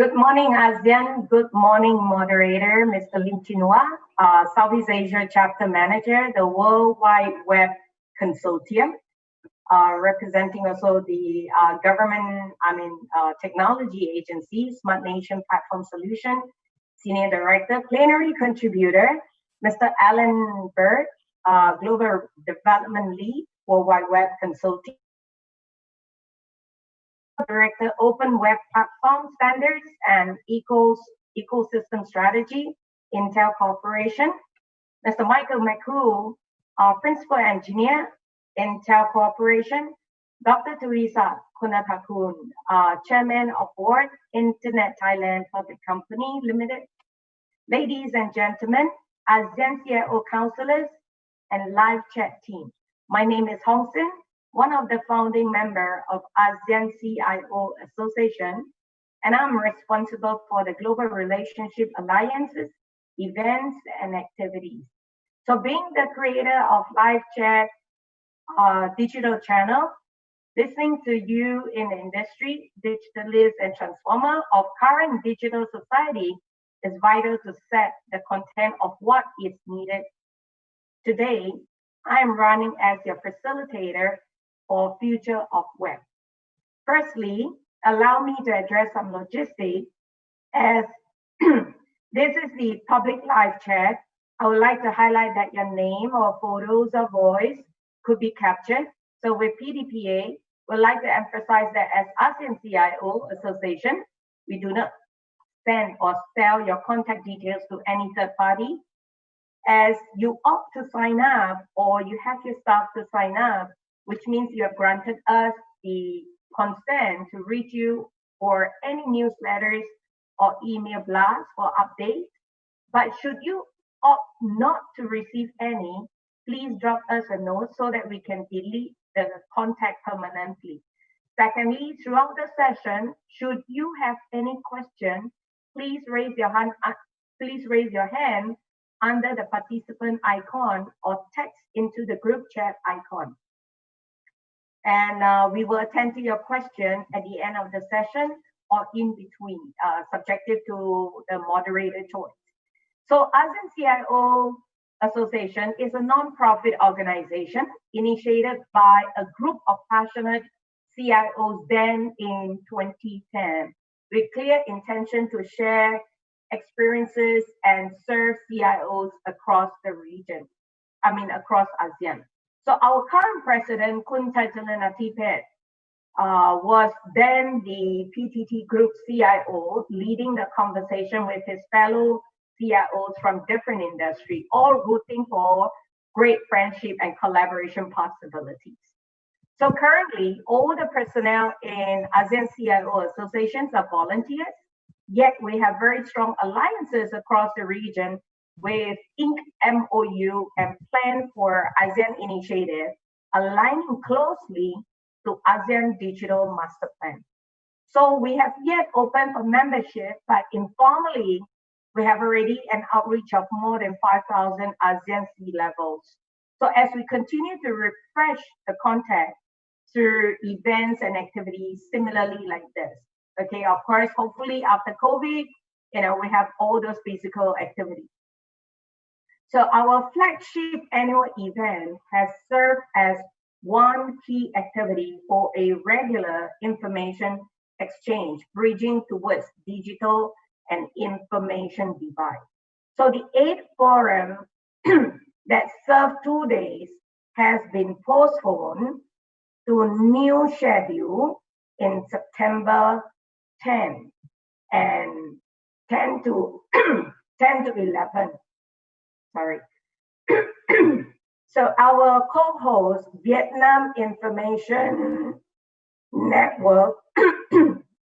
Good morning, ASEAN. Good morning, moderator, Mr. Lim Chinua, Southeast Asia Chapter Manager, the World Wide Web Consortium, representing also the technology agency, Smart Nation Platform Solution, Senior Director, Plenary Contributor, Mr. Alan Bird, Global Development Lead, World Wide Web Consortium, Director, Open Web Platform Standards and Ecosystem Strategy, Intel Corporation. Mr. Michael McCool, Principal Engineer, Intel Corporation. Dr. Teresa Kunatakun, Chairman of Board, Internet Thailand Public Company Limited. Ladies and gentlemen, ASEAN CIO counselors and live chat team. My name is Hong Sin, one of the founding members of ASEAN CIO Association, and I'm responsible for the Global Relationship Alliances, events, and activities. So being the creator of live chat digital channel, listening to you in the industry, digitalist and transformer of current digital society is vital to set the content of what is needed. Today, I am running as your facilitator for Future of Web. Firstly, allow me to address some logistics as this is the public live chat. I would like to highlight that your name or photos or voice could be captured. So with PDPA, we'd like to emphasize that as ASEAN CIO Association, we do not send or sell your contact details to any third party. As you opt to sign up or you have your staff to sign up, which means you have granted us the consent to reach you for any newsletters or email blasts for updates. But should you opt not to receive any, please drop us a note so that we can delete the contact permanently. Secondly, throughout the session, should you have any question, please raise your hand under the participant icon or text into the group chat icon. And we will attend to your question at the end of the session or in between, subjective to the moderator choice. So ASEAN CIO Association is a non-profit organization initiated by a group of passionate CIOs then in 2010 with clear intention to share experiences and serve CIOs across the region, across ASEAN. So our current president, Kun Taitalan Atipet, was then the PTT Group CIO, leading the conversation with his fellow CIOs from different industries, all rooting for great friendship and collaboration possibilities. So currently, all the personnel in ASEAN CIO associations are volunteers, yet we have very strong alliances across the region with Inc. MOU and plan for ASEAN initiative, aligning closely to ASEAN Digital Master Plan. So we have yet opened for membership, but informally, we have already an outreach of more than 5,000 ASEAN C-levels. So as we continue to refresh the contact through events and activities similarly like this. Okay, of course, hopefully after COVID, we have all those physical activities. So our flagship annual event has served as one key activity for a regular information exchange, bridging towards digital and information divide. So the 8th forum that served 2 days has been postponed to a new schedule in September 10 and 10 to 11. Sorry. So our co-host, Vietnam Information Network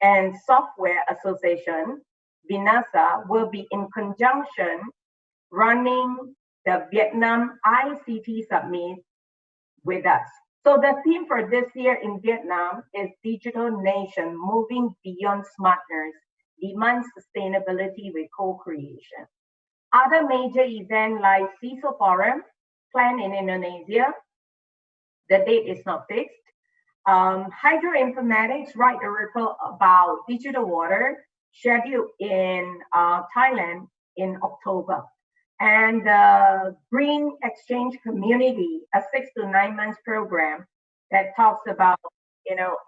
and Software Association, VINASA, will be in conjunction running the Vietnam ICT Summit with us. So the theme for this year in Vietnam is Digital Nation, Moving Beyond Smartness, Demand Sustainability with Co-Creation. Other major events like CISO Forum, planned in Indonesia, the date is not fixed. Hydroinformatics, Write a Report about digital water, scheduled in Thailand in October. And the Green Exchange Community, a 6 to 9 months program that talks about,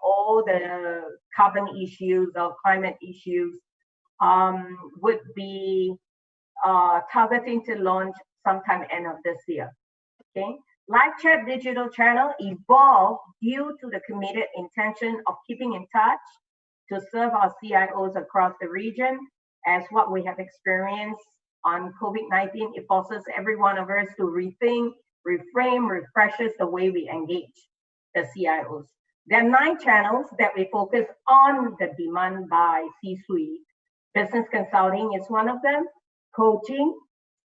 all the carbon issues or climate issues, would be targeting to launch sometime end of this year. Okay, live chat digital channel evolved due to the committed intention of keeping in touch to serve our CIOs across the region, as what we have experienced on COVID-19. It forces every one of us to rethink, reframe, refreshes the way we engage the CIOs. There are 9 channels that we focus on the demand by C-suite. Business consulting is one of them, coaching,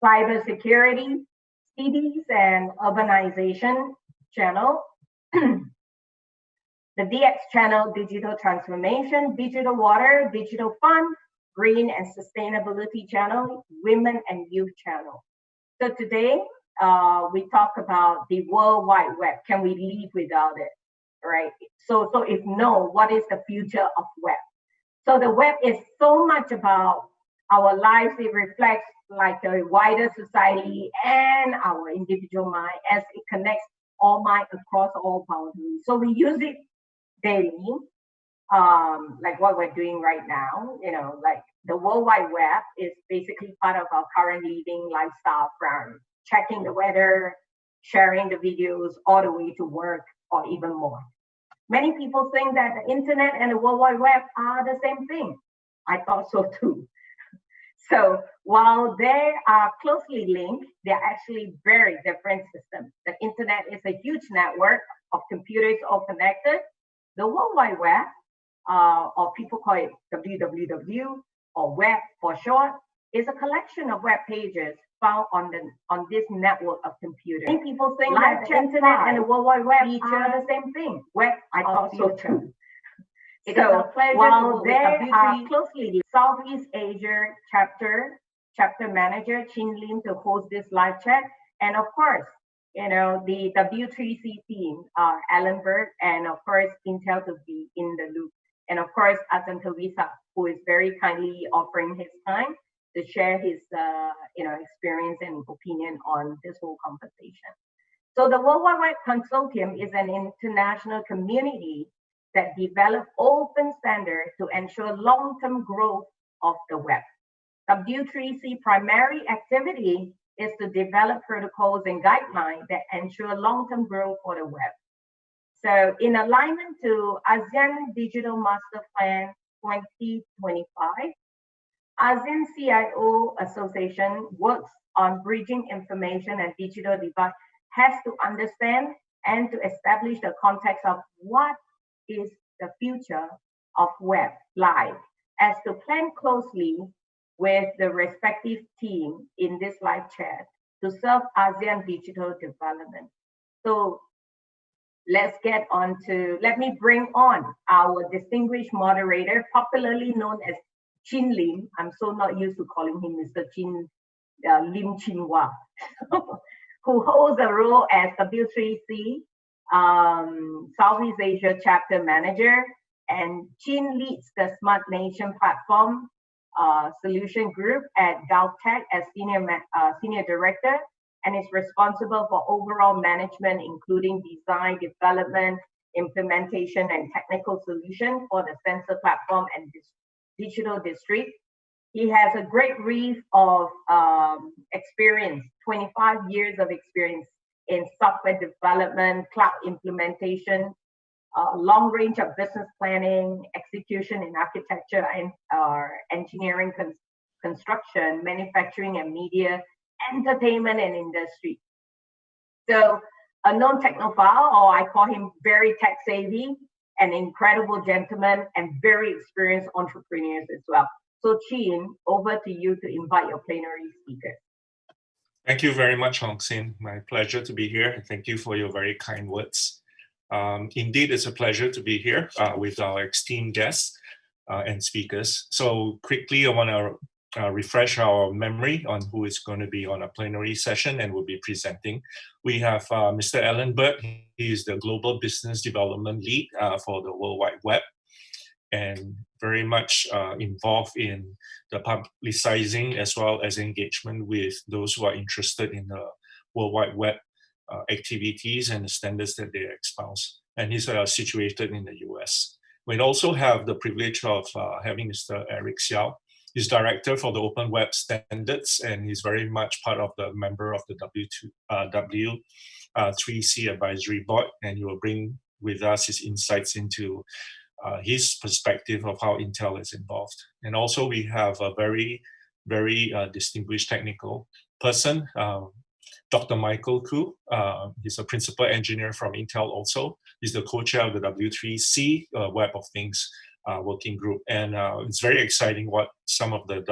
cybersecurity, cities and urbanization channel, the DX channel, digital transformation, digital water, digital fund, green and sustainability channel, women and youth channel. So today, we talk about the World Wide Web. Can we live without it, right? So if no, what is the future of web? So the web is so much about our lives. It reflects like a wider society and our individual mind as it connects all mind across all boundaries. So we use it daily, like what we're doing right now. Like the World Wide Web is basically part of our current living lifestyle, from checking the weather, sharing the videos, all the way to work or even more. Many people think that the internet and the World Wide Web are the same thing. I thought so too. So while they are closely linked, they're actually very different systems. The internet is a huge network of computers all connected. The World Wide Web, or people call it www or web for short, is a collection of web pages found on this network of computers. Many people think that the internet and the World Wide Web are the same thing. Web, I thought so too. So while they are closely linked, Southeast Asia chapter manager Chin Lim to host this live chat, and of course, the W3C team, Alan Berg, and of course Intel to be in the loop, and of course ASEAN Tavisa, who is very kindly offering his time to share his experience and opinion on this whole conversation. So the World Wide Web Consortium is an international community that develop open standards to ensure long-term growth of the web. W3C primary activity is to develop protocols and guidelines that ensure long-term growth for the web. So in alignment to ASEAN Digital Master Plan 2025, ASEAN CIO Association works on bridging information and digital divide, has to understand and to establish the context of what is the future of web live, as to plan closely with the respective team in this live chat to serve ASEAN digital development. So let me bring on our distinguished moderator, popularly known as Chin Lim. I'm so not used to calling him Mr. Chin Lim Chinwa, who holds a role as W3C Southeast Asia chapter manager, and Chin leads the Smart Nation platform solution group at GovTech as senior director, and is responsible for overall management, including design, development, implementation, and technical solution for the sensor platform and digital district. He has a great wreath of experience, 25 years of experience in software development, cloud implementation, long range of business planning, execution in architecture and engineering, construction, manufacturing and media, entertainment and industry. So a known technophile, or I call him very tech savvy, an incredible gentleman and very experienced entrepreneurs as well. So Chin, over to you to invite your plenary speaker. Thank you very much, Hong Sin. My pleasure to be here, and thank you for your very kind words. Indeed, it's a pleasure to be here with our esteemed guests and speakers. So quickly, I want to refresh our memory on who is going to be on a plenary session and will be presenting. We have Mr. Alan Berg. He is the Global Business Development Lead for the World Wide Web. and very much involved in the publicizing as well as engagement with those who are interested in the World Wide Web activities and the standards that they espouse. And he's situated in the US. We also have the privilege of having Mr. Eric Xiao. He's director for the Open Web Standards, and he's very much part of the member of the W3C advisory board, and he will bring with us his insights into his perspective of how Intel is involved. And also we have a very, very distinguished technical person, Dr. Michael Koo. He's a principal engineer from Intel also. He's the co-chair of the W3C Web of Things working group. And it's very exciting what some of the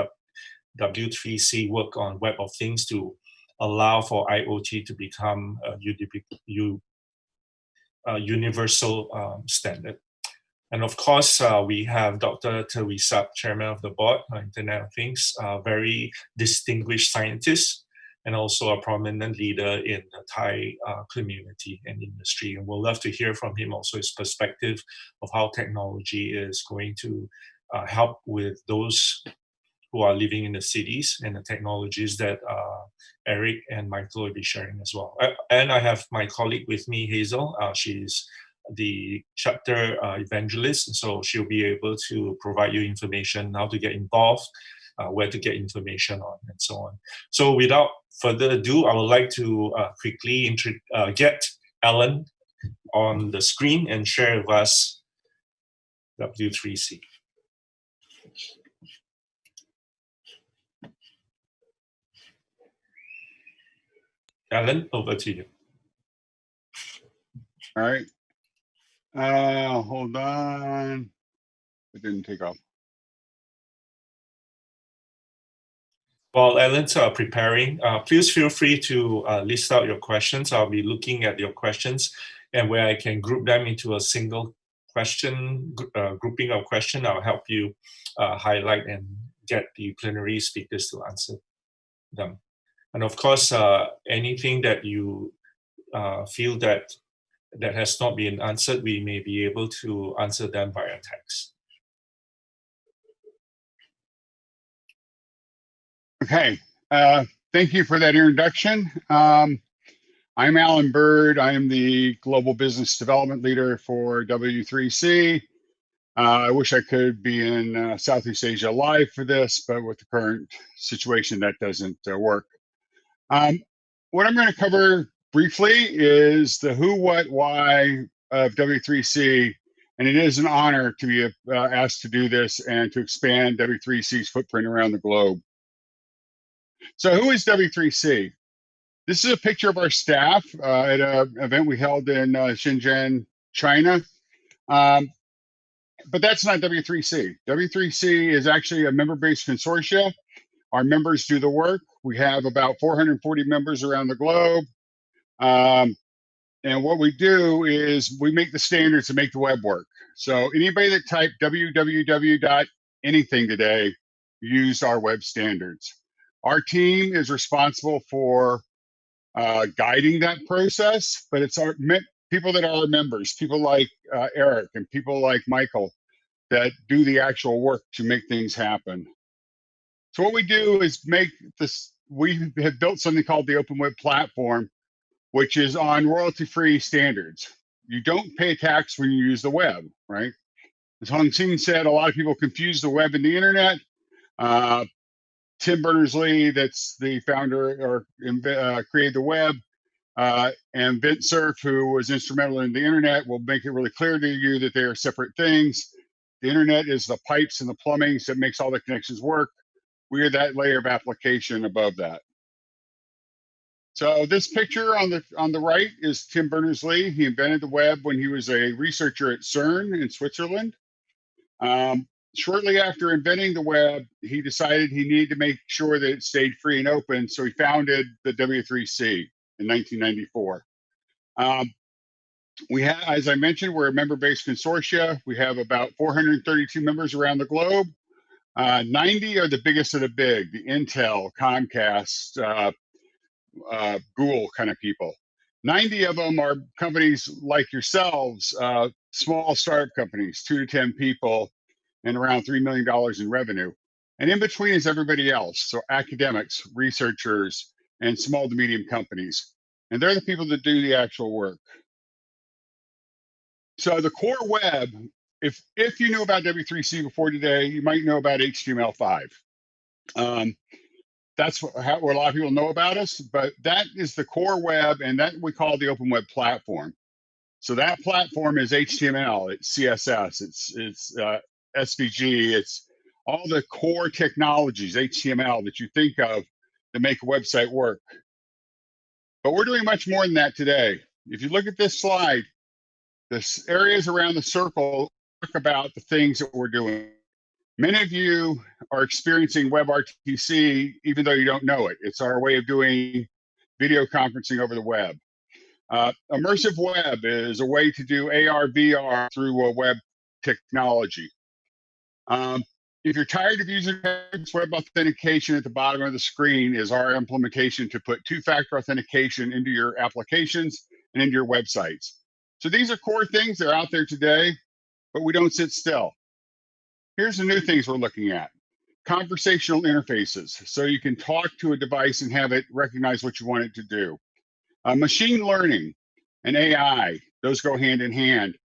W3C work on Web of Things to allow for IoT to become a universal standard. And of course, we have Dr. Teresa, chairman of the board, Internet of Things, very distinguished scientist, and also a prominent leader in the Thai community and industry. And we'll love to hear from him also his perspective of how technology is going to help with those who are living in the cities and the technologies that Eric and Michael will be sharing as well. And I have my colleague with me, Hazel. She's the chapter evangelist, and so she'll be able to provide you information how to get involved, where to get information on, and so on. So without further ado, I would like to quickly get Alan on the screen and share with us W3C. Alan, over to you. All right. Hold on. It didn't take off. While Alan's preparing, please feel free to list out your questions. I'll be looking at your questions, and where I can group them into a single question, grouping of question, I'll help you highlight and get the plenary speakers to answer them. And of course, anything that you feel that has not been answered, we may be able to answer them via text. Okay, thank you for that introduction. I'm Alan Bird. I am the Global Business Development Leader for W3C. I wish I could be in Southeast Asia live for this, but with the current situation, that doesn't work. What I'm going to cover briefly is the who, what, why of W3C, and it is an honor to be asked to do this and to expand W3C's footprint around the globe. So who is W3C? This is a picture of our staff at an event we held in Shenzhen, China. But that's not W3C. W3C is actually a member-based consortia. Our members do the work. We have about 440 members around the globe. And what we do is we make the standards to make the web work. So anybody that typed www.anything today used our web standards. Our team is responsible for guiding that process, but it's our people that are our members, people like Eric and people like Michael that do the actual work to make things happen. So what we do is make this, we have built something called the Open Web Platform, which is on royalty-free standards. You don't pay a tax when you use the web, right? As Hong Sing said, a lot of people confuse the web and the internet. Tim Berners-Lee, that's the founder or created the web, and Vint Cerf, who was instrumental in the internet, will make it really clear to you that they are separate things. The internet is the pipes and the plumbing that makes all the connections work. We are that layer of application above that. So this picture on the right is Tim Berners-Lee. He invented the web when he was a researcher at CERN in Switzerland. Shortly after inventing the web, he decided he needed to make sure that it stayed free and open, so he founded the W3C in 1994. We have, as I mentioned, we're a member-based consortia. We have about 432 members around the globe. 90 are the biggest of the big, the Intel, Comcast, Google kind of people. 90 of them are companies like yourselves, small startup companies, 2 to 10 people, and around $3 million in revenue. And in between is everybody else. So academics, researchers, and small to medium companies. And they're the people that do the actual work. So the core web, if you knew about W3C before today, you might know about HTML5. That's what a lot of people know about us, but that is the core web, and that we call the open web platform. So that platform is HTML, it's CSS, it's SVG, it's all the core technologies, HTML, that you think of to make a website work. But we're doing much more than that today. If you look at this slide, the areas around the circle talk about the things that we're doing. Many of you are experiencing WebRTC even though you don't know it. It's our way of doing video conferencing over the web. Immersive web is a way to do AR, VR through a web technology. If you're tired of using web authentication, at the bottom of the screen is our implementation to put two-factor authentication into your applications and into your websites. So these are core things. They're out there today, but we don't sit still. Here's the new things we're looking at. Conversational interfaces, so you can talk to a device and have it recognize what you want it to do. Machine learning and AI, those go hand in hand.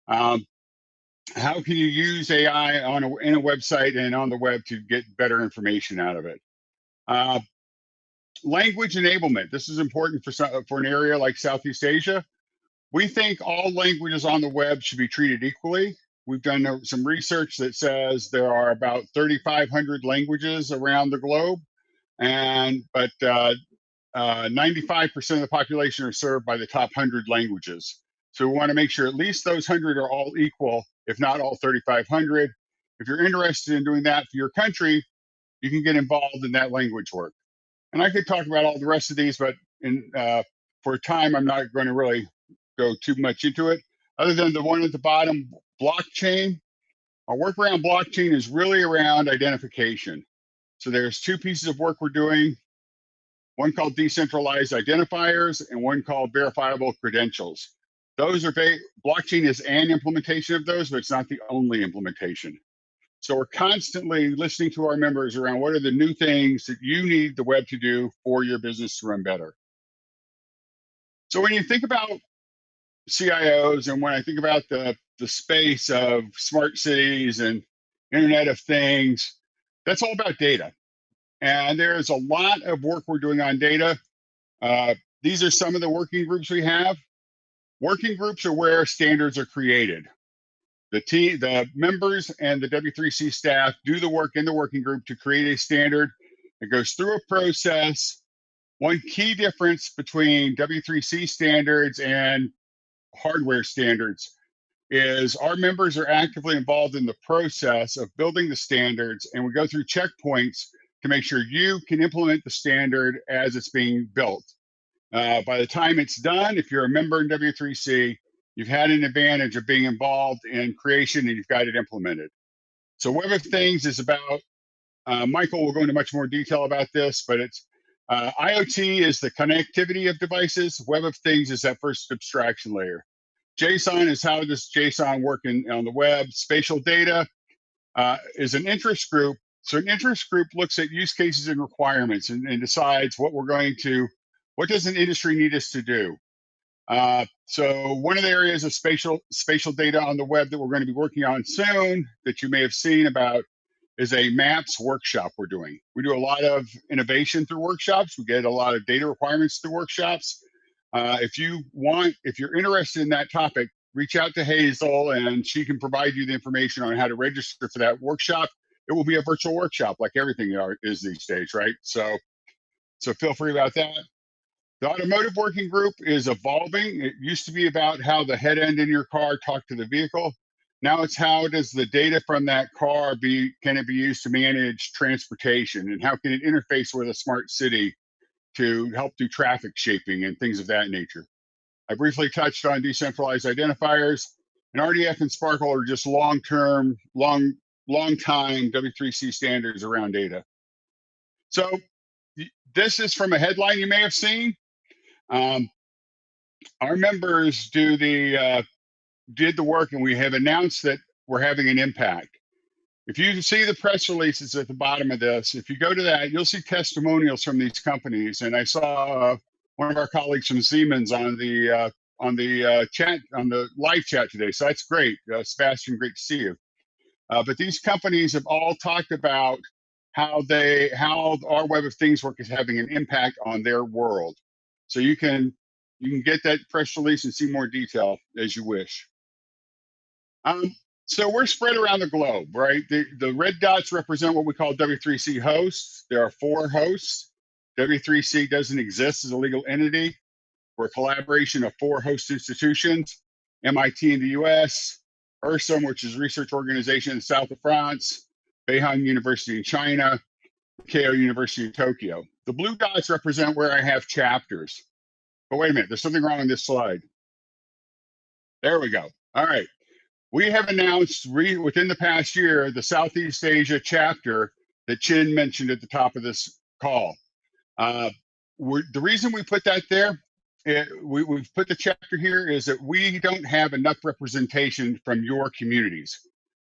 How can you use AI in a website and on the web to get better information out of it? Language enablement. This is important for an area like Southeast Asia. We think all languages on the web should be treated equally. We've done some research that says there are about 3,500 languages around the globe, but 95% of the population are served by the top 100 languages. So we want to make sure at least those 100 are all equal, if not all 3,500. If you're interested in doing that for your country, you can get involved in that language work. And I could talk about all the rest of these, but for time, I'm not going to really go too much into it. Other than the one at the bottom, blockchain. Our work around blockchain is really around identification. So there's two pieces of work we're doing. One called decentralized identifiers and one called verifiable credentials. Those are blockchain is an implementation of those, but it's not the only implementation. So we're constantly listening to our members around what are the new things that you need the web to do for your business to run better. So when you think about CIOs and when I think about the space of smart cities and Internet of Things, that's all about data. And there's a lot of work we're doing on data. These are some of the working groups we have. Working groups are where standards are created. The members and the W3C staff do the work in the working group to create a standard. It goes through a process. One key difference between W3C standards and hardware standards is our members are actively involved in the process of building the standards, and we go through checkpoints to make sure you can implement the standard as it's being built. By the time it's done, if you're a member in W3C, you've had an advantage of being involved in creation and you've got it implemented. So Web of Things is about, Michael will go into much more detail about this, but it's IoT is the connectivity of devices. Web of Things is that first abstraction layer. JSON is how does JSON work on the web. Spatial data is an interest group. So an interest group looks at use cases and requirements and decides what does an industry need us to do. So one of the areas of spatial data on the web that we're going to be working on soon that you may have seen about is a maps workshop we're doing. We do a lot of innovation through workshops. We get a lot of data requirements through workshops. If you're interested in that topic, reach out to Hazel and she can provide you the information on how to register for that workshop. It will be a virtual workshop like everything is these days, right? So feel free about that. The automotive working group is evolving. It used to be about how the head end in your car talked to the vehicle. Now it's how does the data from that car can it be used to manage transportation, and how can it interface with a smart city to help do traffic shaping and things of that nature. I briefly touched on decentralized identifiers, and RDF and Sparkle are just long-time W3C standards around data. So this is from a headline you may have seen. Our members did the work, and we have announced that we're having an impact. If you see the press releases at the bottom of this, if you go to that, you'll see testimonials from these companies. And I saw one of our colleagues from Siemens on the chat, on the live chat today. So that's great. Sebastian, great to see you. But these companies have all talked about how our Web of Things work is having an impact on their world. So you can get that press release and see more detail as you wish. So we're spread around the globe, right? The red dots represent what we call W3C hosts. There are 4 hosts. W3C doesn't exist as a legal entity. We're a collaboration of 4 host institutions: MIT in the US, URSAM, which is a research organization in the south of France, Beihang University in China, Keio University in Tokyo. The blue dots represent where I have chapters. But wait a minute, there's something wrong on this slide. There we go. All right. We have announced within the past year the Southeast Asia chapter that Chin mentioned at the top of this call. The reason we put that there, we've put the chapter here, is that we don't have enough representation from your communities.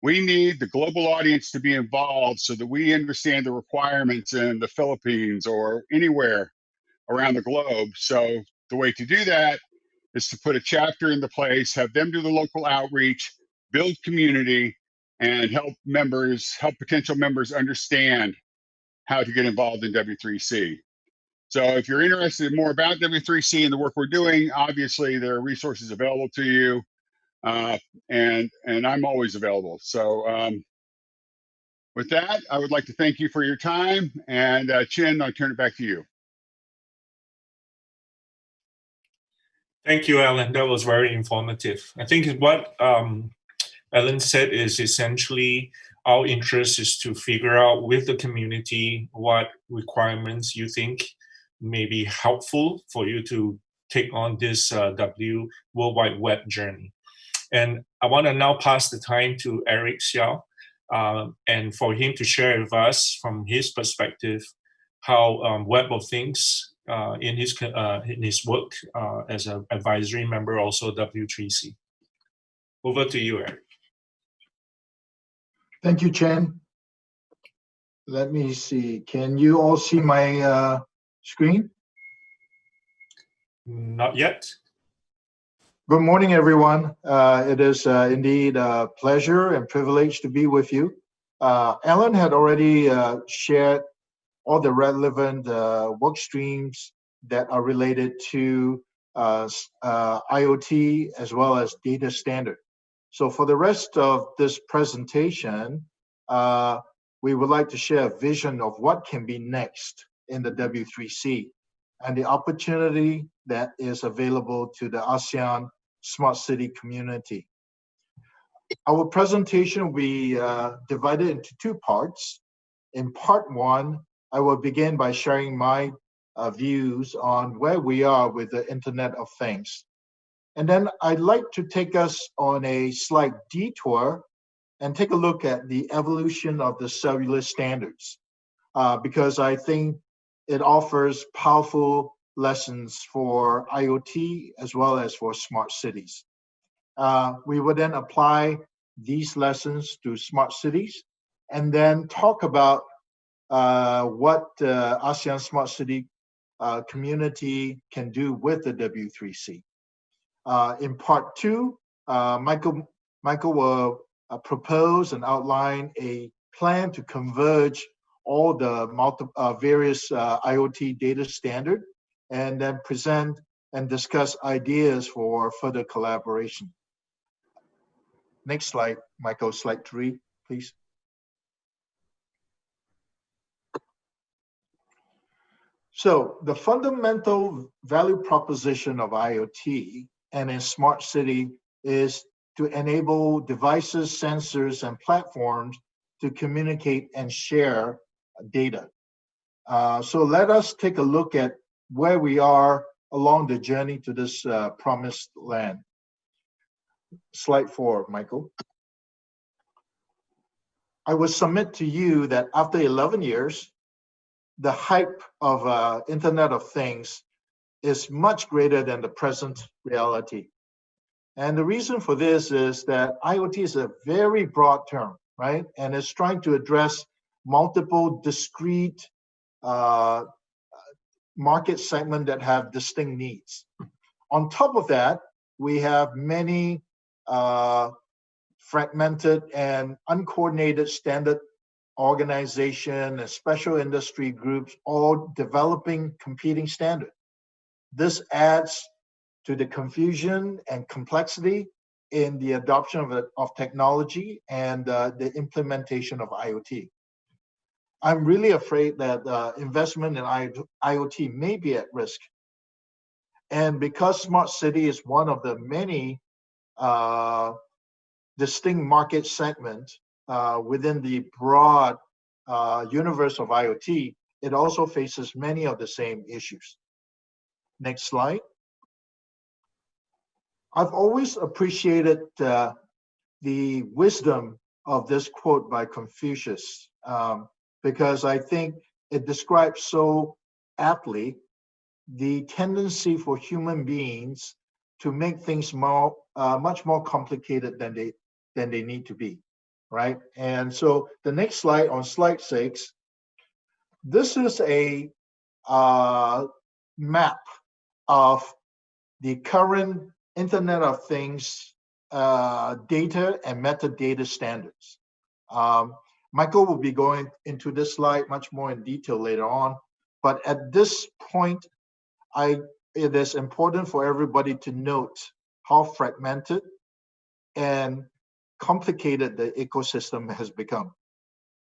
We need the global audience to be involved so that we understand the requirements in the Philippines or anywhere around the globe. So the way to do that is to put a chapter into place, have them do the local outreach, build community, and help potential members understand how to get involved in W3C. So if you're interested in more about W3C and the work we're doing, obviously there are resources available to you, and I'm always available. So with that, I would like to thank you for your time, and Chin, I'll turn it back to you. Thank you, Alan. That was very informative. I think what Alan said is essentially our interest is to figure out with the community what requirements you think may be helpful for you to take on this World Wide Web journey. And I want to now pass the time to Eric Xiao, and for him to share with us from his perspective how Web of Things in his work as an advisory member, also W3C. Over to you, Eric. Thank you, Chen. Let me see. Can you all see my screen? Not yet. Good morning, everyone. It is indeed a pleasure and privilege to be with you. Alan had already shared all the relevant work streams that are related to IoT as well as data standard. So for the rest of this presentation, we would like to share a vision of what can be next in the W3C and the opportunity that is available to the ASEAN Smart City community. Our presentation will be divided into 2 parts. In part 1, I will begin by sharing my views on where we are with the Internet of Things. And then I'd like to take us on a slight detour and take a look at the evolution of the cellular standards, because I think it offers powerful lessons for IoT as well as for smart cities. We will then apply these lessons to smart cities and then talk about what the ASEAN Smart City community can do with the W3C. In part 2, Michael will propose and outline a plan to converge all the various IoT data standard and then present and discuss ideas for further collaboration. Next slide, Michael, slide 3, please. So the fundamental value proposition of IoT and a smart city is to enable devices, sensors, and platforms to communicate and share data. So let us take a look at where we are along the journey to this promised land. Slide 4, Michael. I will submit to you that after 11 years, the hype of Internet of Things is much greater than the present reality. And the reason for this is that IoT is a very broad term, right? And it's trying to address multiple discrete market segments that have distinct needs. On top of that, we have many fragmented and uncoordinated standard organization and special industry groups all developing competing standards. This adds to the confusion and complexity in the adoption of technology and the implementation of IoT. I'm really afraid that investment in IoT may be at risk. And because smart city is one of the many distinct market segments within the broad universe of IoT, it also faces many of the same issues. Next slide. I've always appreciated the wisdom of this quote by Confucius because I think it describes so aptly the tendency for human beings to make things much more complicated than they need to be, right? And so the next slide, on slide 6, this is a map of the current Internet of Things data and metadata standards. Michael will be going into this slide much more in detail later on, but at this point, it is important for everybody to note how fragmented and complicated the ecosystem has become.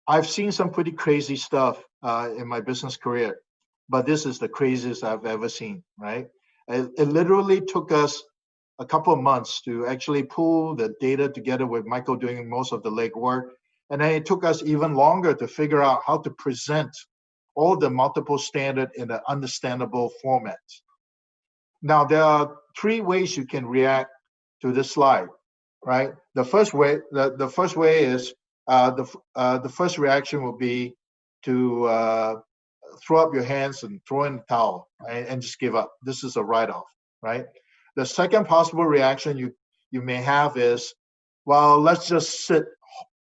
I've seen some pretty crazy stuff in my business career, but this is the craziest I've ever seen, right? It literally took us a couple of months to actually pull the data together with Michael doing most of the legwork. And then it took us even longer to figure out how to present all the multiple standards in an understandable format. Now, there are 3 ways you can react to this slide, right? The first way is the first reaction will be to throw up your hands and throw in the towel, right? And just give up. This is a write-off, right? The second possible reaction you may have is, well, let's just sit,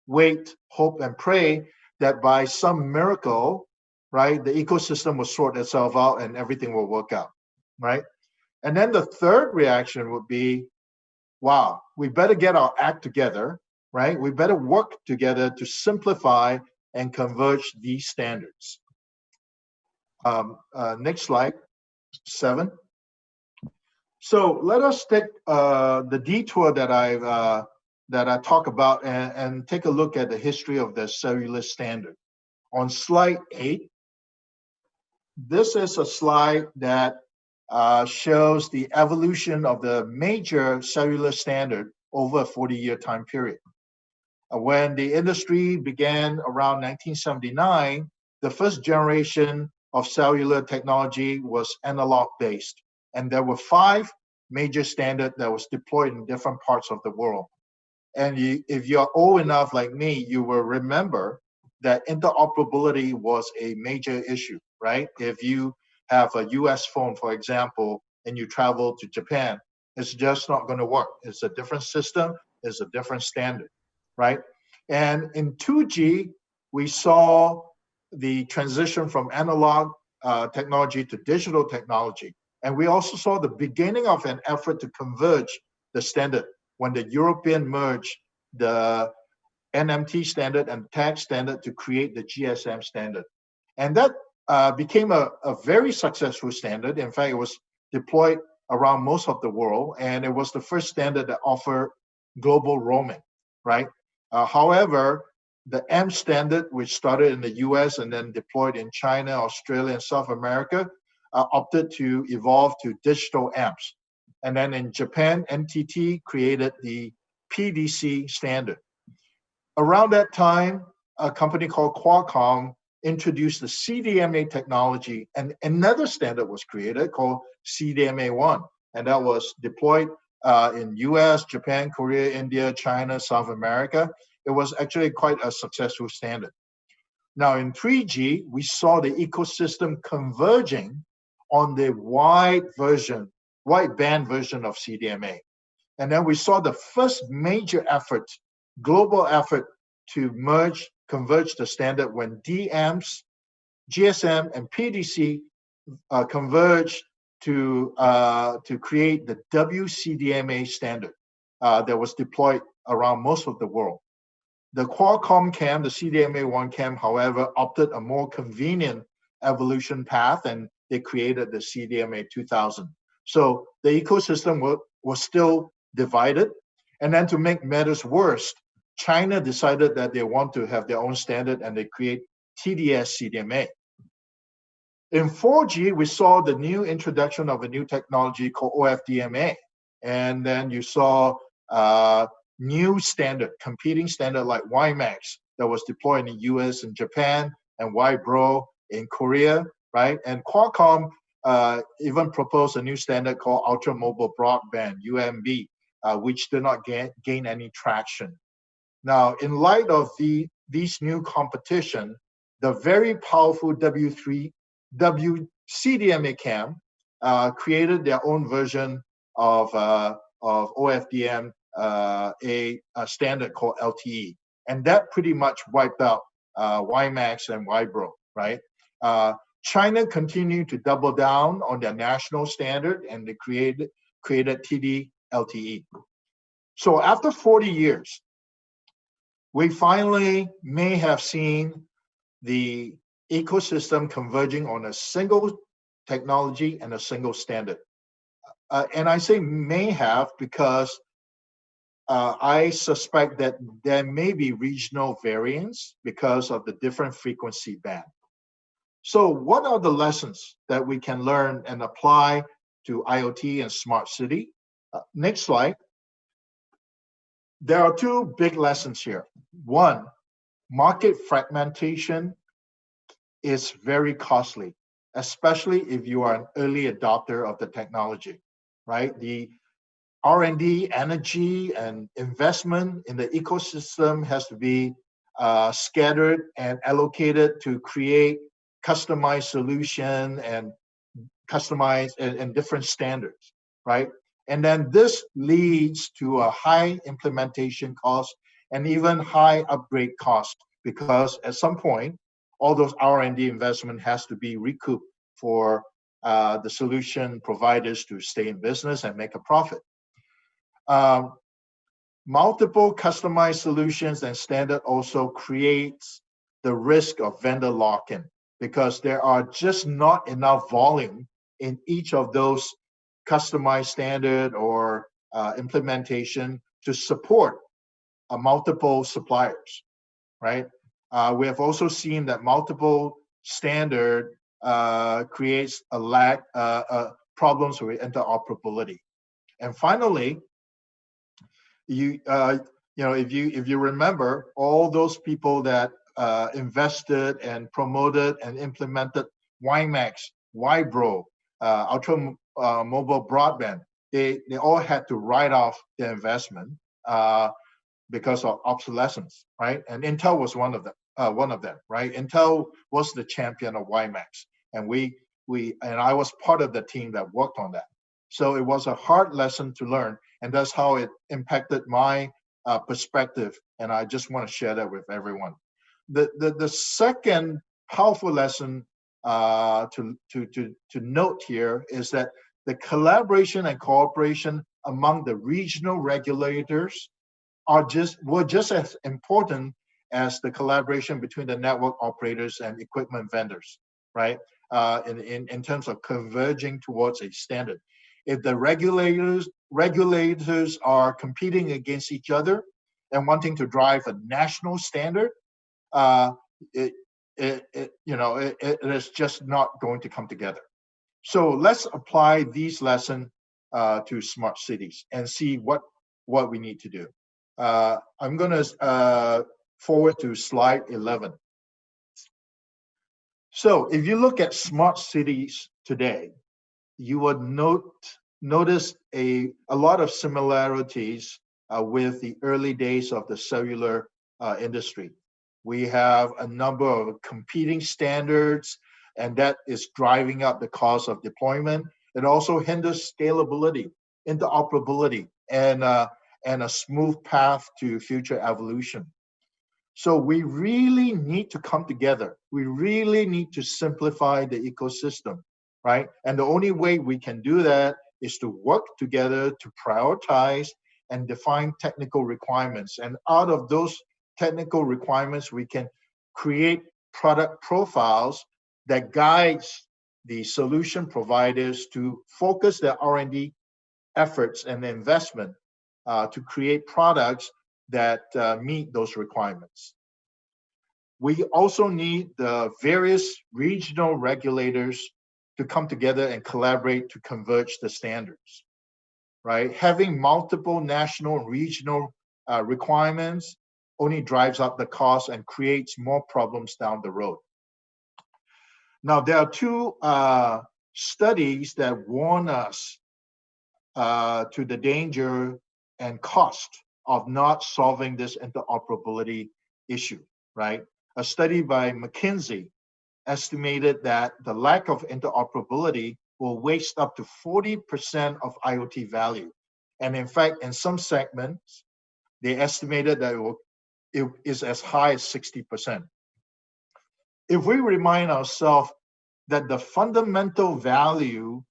wait, hope, and pray that by some miracle, right, the ecosystem will sort itself out and everything will work out, right? And then the third reaction would be, wow, we better get our act together, right? We better work together to simplify and converge these standards. Next slide, 7. So let us take the detour that I talk about and take a look at the history of the cellular standard. On slide 8, this is a slide that shows the evolution of the major cellular standard over a 40-year time period. When the industry began around 1979, the first generation of cellular technology was analog-based, and there were 5 major standards that was deployed in different parts of the world. And if you're old enough like me, you will remember that interoperability was a major issue, right? If you have a US phone, for example, and you travel to Japan, it's just not going to work. It's a different system, it's a different standard, right? And in 2G, we saw the transition from analog technology to digital technology. And we also saw the beginning of an effort to converge the standard when the European merged the NMT standard and tag standard to create the GSM standard. And that became a very successful standard. In fact, it was deployed around most of the world, and it was the first standard that offered global roaming, right? However, the M standard, which started in the US and then deployed in China, Australia, and South America, opted to evolve to digital amps. And then in Japan, NTT created the PDC standard. Around that time, a company called Qualcomm introduced the CDMA technology, and another standard was created called CDMA1, and that was deployed in US, Japan, Korea, India, China, South America. It was actually quite a successful standard. Now in 3G, we saw the ecosystem converging on the wideband version of CDMA. And then we saw the first major effort, global effort, to converge the standard when DMs, GSM, and PDC converged to create the WCDMA standard that was deployed around most of the world. The Qualcomm CAM, the CDMA1 CAM, however, opted a more convenient evolution path, and they created the CDMA 2000. So the ecosystem was still divided. And then to make matters worse, China decided that they want to have their own standard, and they create TDS CDMA. In 4G, we saw the new introduction of a new technology called OFDMA. And then you saw new standard, competing standard like WiMAX that was deployed in the US and Japan, and Wibro in Korea, right? And Qualcomm even proposed a new standard called Ultra Mobile Broadband, UMB, which did not gain any traction. Now, in light of these new competition, the very powerful WCDMA CAM created their own version of OFDM, a standard called LTE, and that pretty much wiped out WiMAX and Wibro, right? China continued to double down on their national standard, and they created TD LTE. So after 40 years, we finally may have seen the ecosystem converging on a single technology and a single standard. And I say may have because I suspect that there may be regional variance because of the different frequency band. So what are the lessons that we can learn and apply to IoT and smart city? Next slide. There are two big lessons here. One, market fragmentation is very costly, especially if you are an early adopter of the technology, right? The R&D, energy, and investment in the ecosystem has to be scattered and allocated to create customized solution and customized and different standards, right? And then this leads to a high implementation cost and even high upgrade cost, because at some point, all those R&D investment has to be recouped for the solution providers to stay in business and make a profit. Multiple customized solutions and standard also creates the risk of vendor lock-in, because there are just not enough volume in each of those customized standard or implementation to support multiple suppliers, right? We have also seen that multiple standard creates a lack problems with interoperability. And finally, if you remember, all those people that invested and promoted and implemented WiMAX, Wibro, Ultra Mobile Broadband, they all had to write off their investment because of obsolescence, right? And Intel was one of them, right? Intel was the champion of WiMAX, and I was part of the team that worked on that. So it was a hard lesson to learn, and that's how it impacted my perspective. And I just want to share that with everyone. The second powerful lesson to note here is that the collaboration and cooperation among the regional regulators were just as important as the collaboration between the network operators and equipment vendors, right? In terms of converging towards a standard. If the regulators are competing against each other and wanting to drive a national standard, it is just not going to come together. So let's apply these lessons to smart cities and see what we need to do. I'm going to forward to slide 11. So if you look at smart cities today, you would notice a lot of similarities with the early days of the cellular industry. We have a number of competing standards, and that is driving up the cost of deployment. It also hinders scalability, interoperability, and a smooth path to future evolution. So we really need to come together. We really need to simplify the ecosystem, right? And the only way we can do that is to work together to prioritize and define technical requirements. And out of those technical requirements, we can create product profiles that guides the solution providers to focus their R&D efforts and investment to create products that meet those requirements. We also need the various regional regulators to come together and collaborate to converge the standards, right? Having multiple national and regional requirements only drives up the cost and creates more problems down the road. Now, there are two studies that warn us to the danger and cost of not solving this interoperability issue, right? A study by McKinsey estimated that the lack of interoperability will waste up to 40% of IoT value. And in fact, in some segments, they estimated that it is as high as 60%. If we remind ourselves that the fundamental value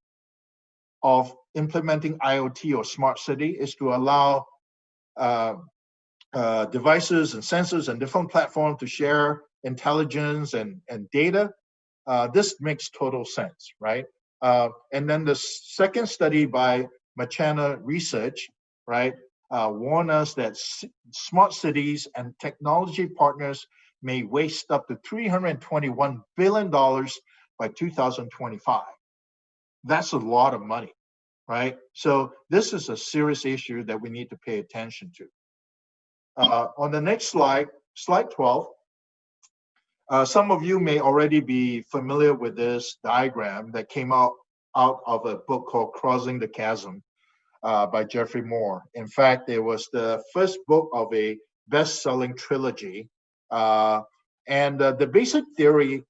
of implementing IoT or smart city is to allow devices and sensors and different platforms to share intelligence and data, this makes total sense, right? And then the second study by Machana Research, right, warn us that smart cities and technology partners may waste up to $321 billion by 2025. That's a lot of money, right? So this is a serious issue that we need to pay attention to. On the next slide, slide 12, some of you may already be familiar with this diagram that came out of a book called Crossing the Chasm by Geoffrey Moore. In fact, it was the first book of a best-selling trilogy. And the basic theory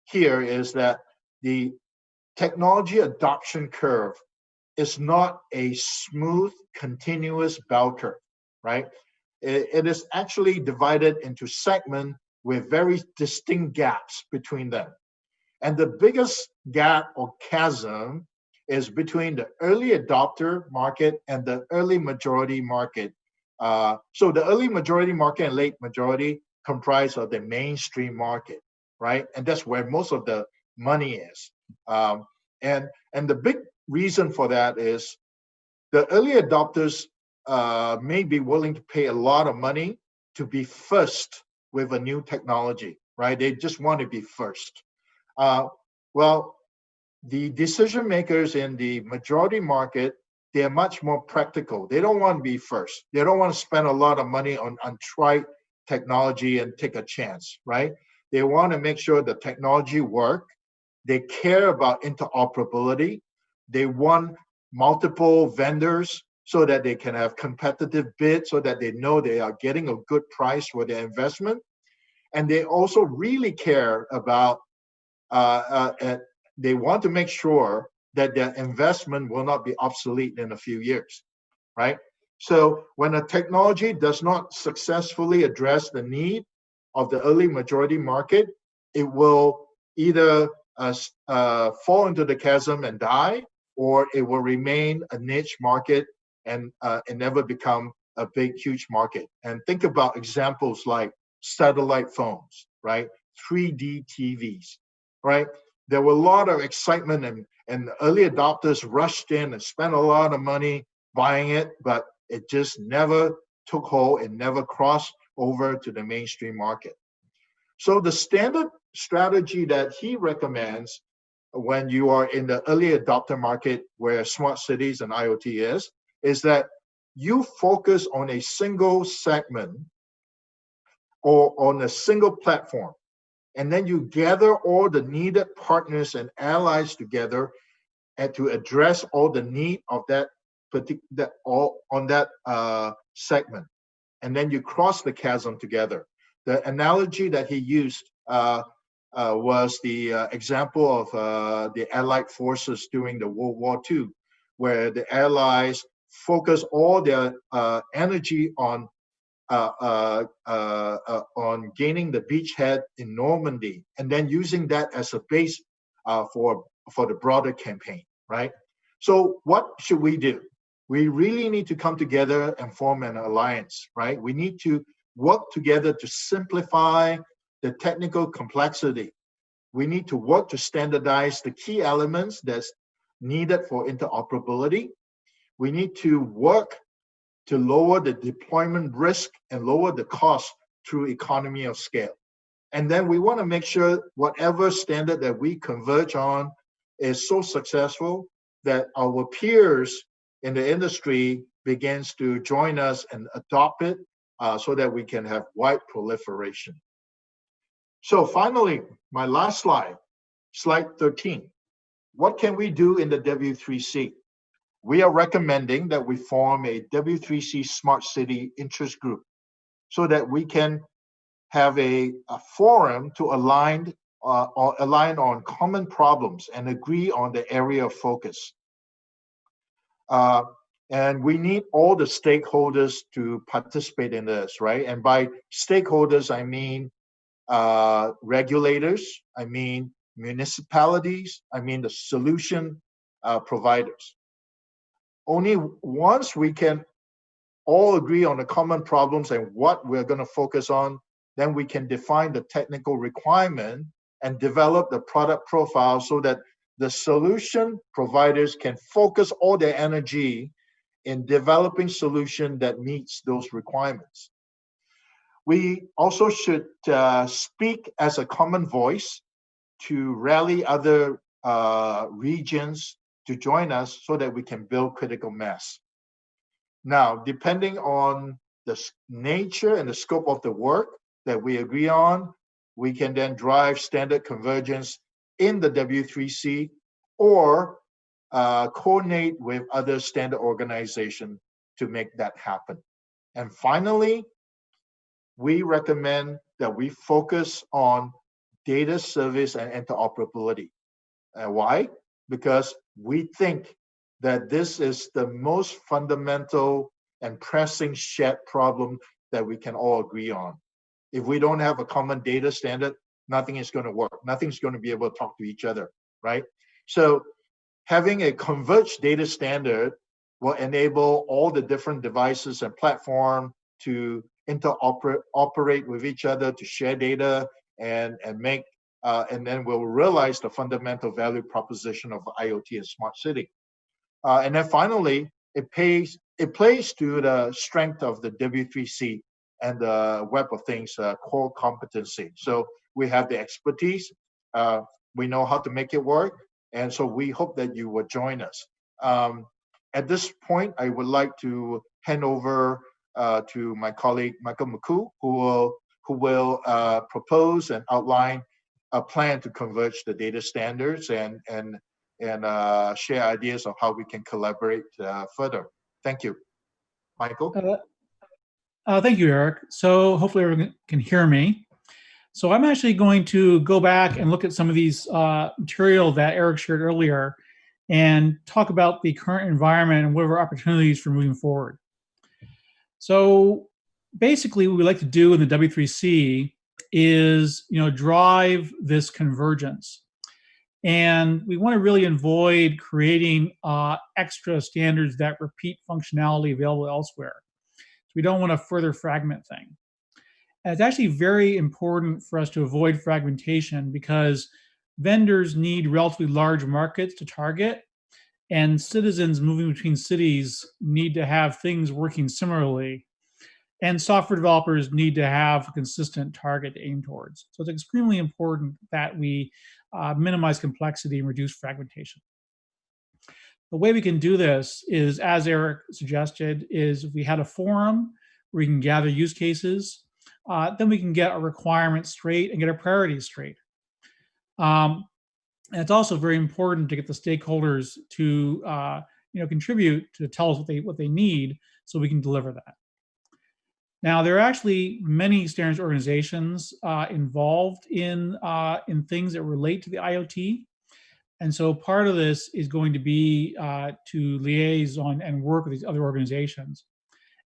here is that the technology adoption curve is not a smooth, continuous bell curve, right? It is actually divided into segments with very distinct gaps between them. And the biggest gap or chasm is between the early adopter market and the early majority market. So the early majority market and late majority comprise of the mainstream market, right? And that's where most of the money is. And the big reason for that is the early adopters may be willing to pay a lot of money to be first with a new technology, right? They just want to be first. Well, the decision makers in the majority market, they're much more practical. They don't want to be first. They don't want to spend a lot of money on try technology and take a chance, right? They want to make sure the technology work. They care about interoperability. They want multiple vendors so that they can have competitive bids, so that they know they are getting a good price for their investment. And they also really care about, they want to make sure that their investment will not be obsolete in a few years, right? So when a technology does not successfully address the need of the early majority market, it will either fall into the chasm and die, or it will remain a niche market and never become a big, huge market. And think about examples like satellite phones, right? 3D TVs, right? There were a lot of excitement and early adopters rushed in and spent a lot of money buying it, but it just never took hold and never crossed over to the mainstream market. So the standard strategy that he recommends when you are in the early adopter market where smart cities and IoT is that you focus on a single segment or on a single platform. And then you gather all the needed partners and allies together and to address all the need of that particular on that segment. And then you cross the chasm together. The analogy that he used was the example of the Allied forces during the World War II, where the Allies focused all their energy on on gaining the beachhead in Normandy, and then using that as a base for the broader campaign, right? So what should we do? We really need to come together and form an alliance, right? We need to work together to simplify the technical complexity. We need to work to standardize the key elements that's needed for interoperability. We need to work to lower the deployment risk and lower the cost through economy of scale. And then we want to make sure whatever standard that we converge on is so successful that our peers in the industry begins to join us and adopt it so that we can have wide proliferation. So finally, my last slide, slide 13. What can we do in the W3C? We are recommending that we form a W3C Smart City Interest Group so that we can have a forum to align on common problems and agree on the area of focus. And we need all the stakeholders to participate in this, right? And by stakeholders, I mean regulators, I mean municipalities, I mean the solution providers. Only once we can all agree on the common problems and what we're going to focus on, then we can define the technical requirement and develop the product profile so that the solution providers can focus all their energy in developing solution that meets those requirements. We also should speak as a common voice to rally other regions to join us so that we can build critical mass. Now, depending on the nature and the scope of the work that we agree on, we can then drive standard convergence in the W3C or coordinate with other standard organizations to make that happen. And finally, we recommend that we focus on data service and interoperability. Why? Because we think that this is the most fundamental and pressing shared problem that we can all agree on. If we don't have a common data standard, nothing is going to work. Nothing's going to be able to talk to each other, right? So having a converged data standard will enable all the different devices and platforms to interoperate with each other, to share data, and make and then we'll realize the fundamental value proposition of IoT and smart city. And then finally, it plays to the strength of the W3C and the Web of Things core competency. So we have the expertise, we know how to make it work, and so we hope that you will join us. At this point, I would like to hand over to my colleague Michael McCool, who will propose and outline a plan to converge the data standards and share ideas of how we can collaborate further. Thank you. Michael? Thank you, Eric. So hopefully everyone can hear me. So I'm actually going to go back and look at some of these material that Eric shared earlier and talk about the current environment and what are our opportunities for moving forward. So basically what we like to do in the W3C is, drive this convergence. And we want to really avoid creating extra standards that repeat functionality available elsewhere. So we don't want to further fragment things. And it's actually very important for us to avoid fragmentation because vendors need relatively large markets to target, and citizens moving between cities need to have things working similarly. And software developers need to have a consistent target to aim towards. So it's extremely important that we minimize complexity and reduce fragmentation. The way we can do this is, as Eric suggested, is if we had a forum where we can gather use cases, then we can get our requirements straight and get our priorities straight. And it's also very important to get the stakeholders to contribute to tell us what they need so we can deliver that. Now, there are actually many standards organizations involved in things that relate to the IoT. And so part of this is going to be to liaise on and work with these other organizations.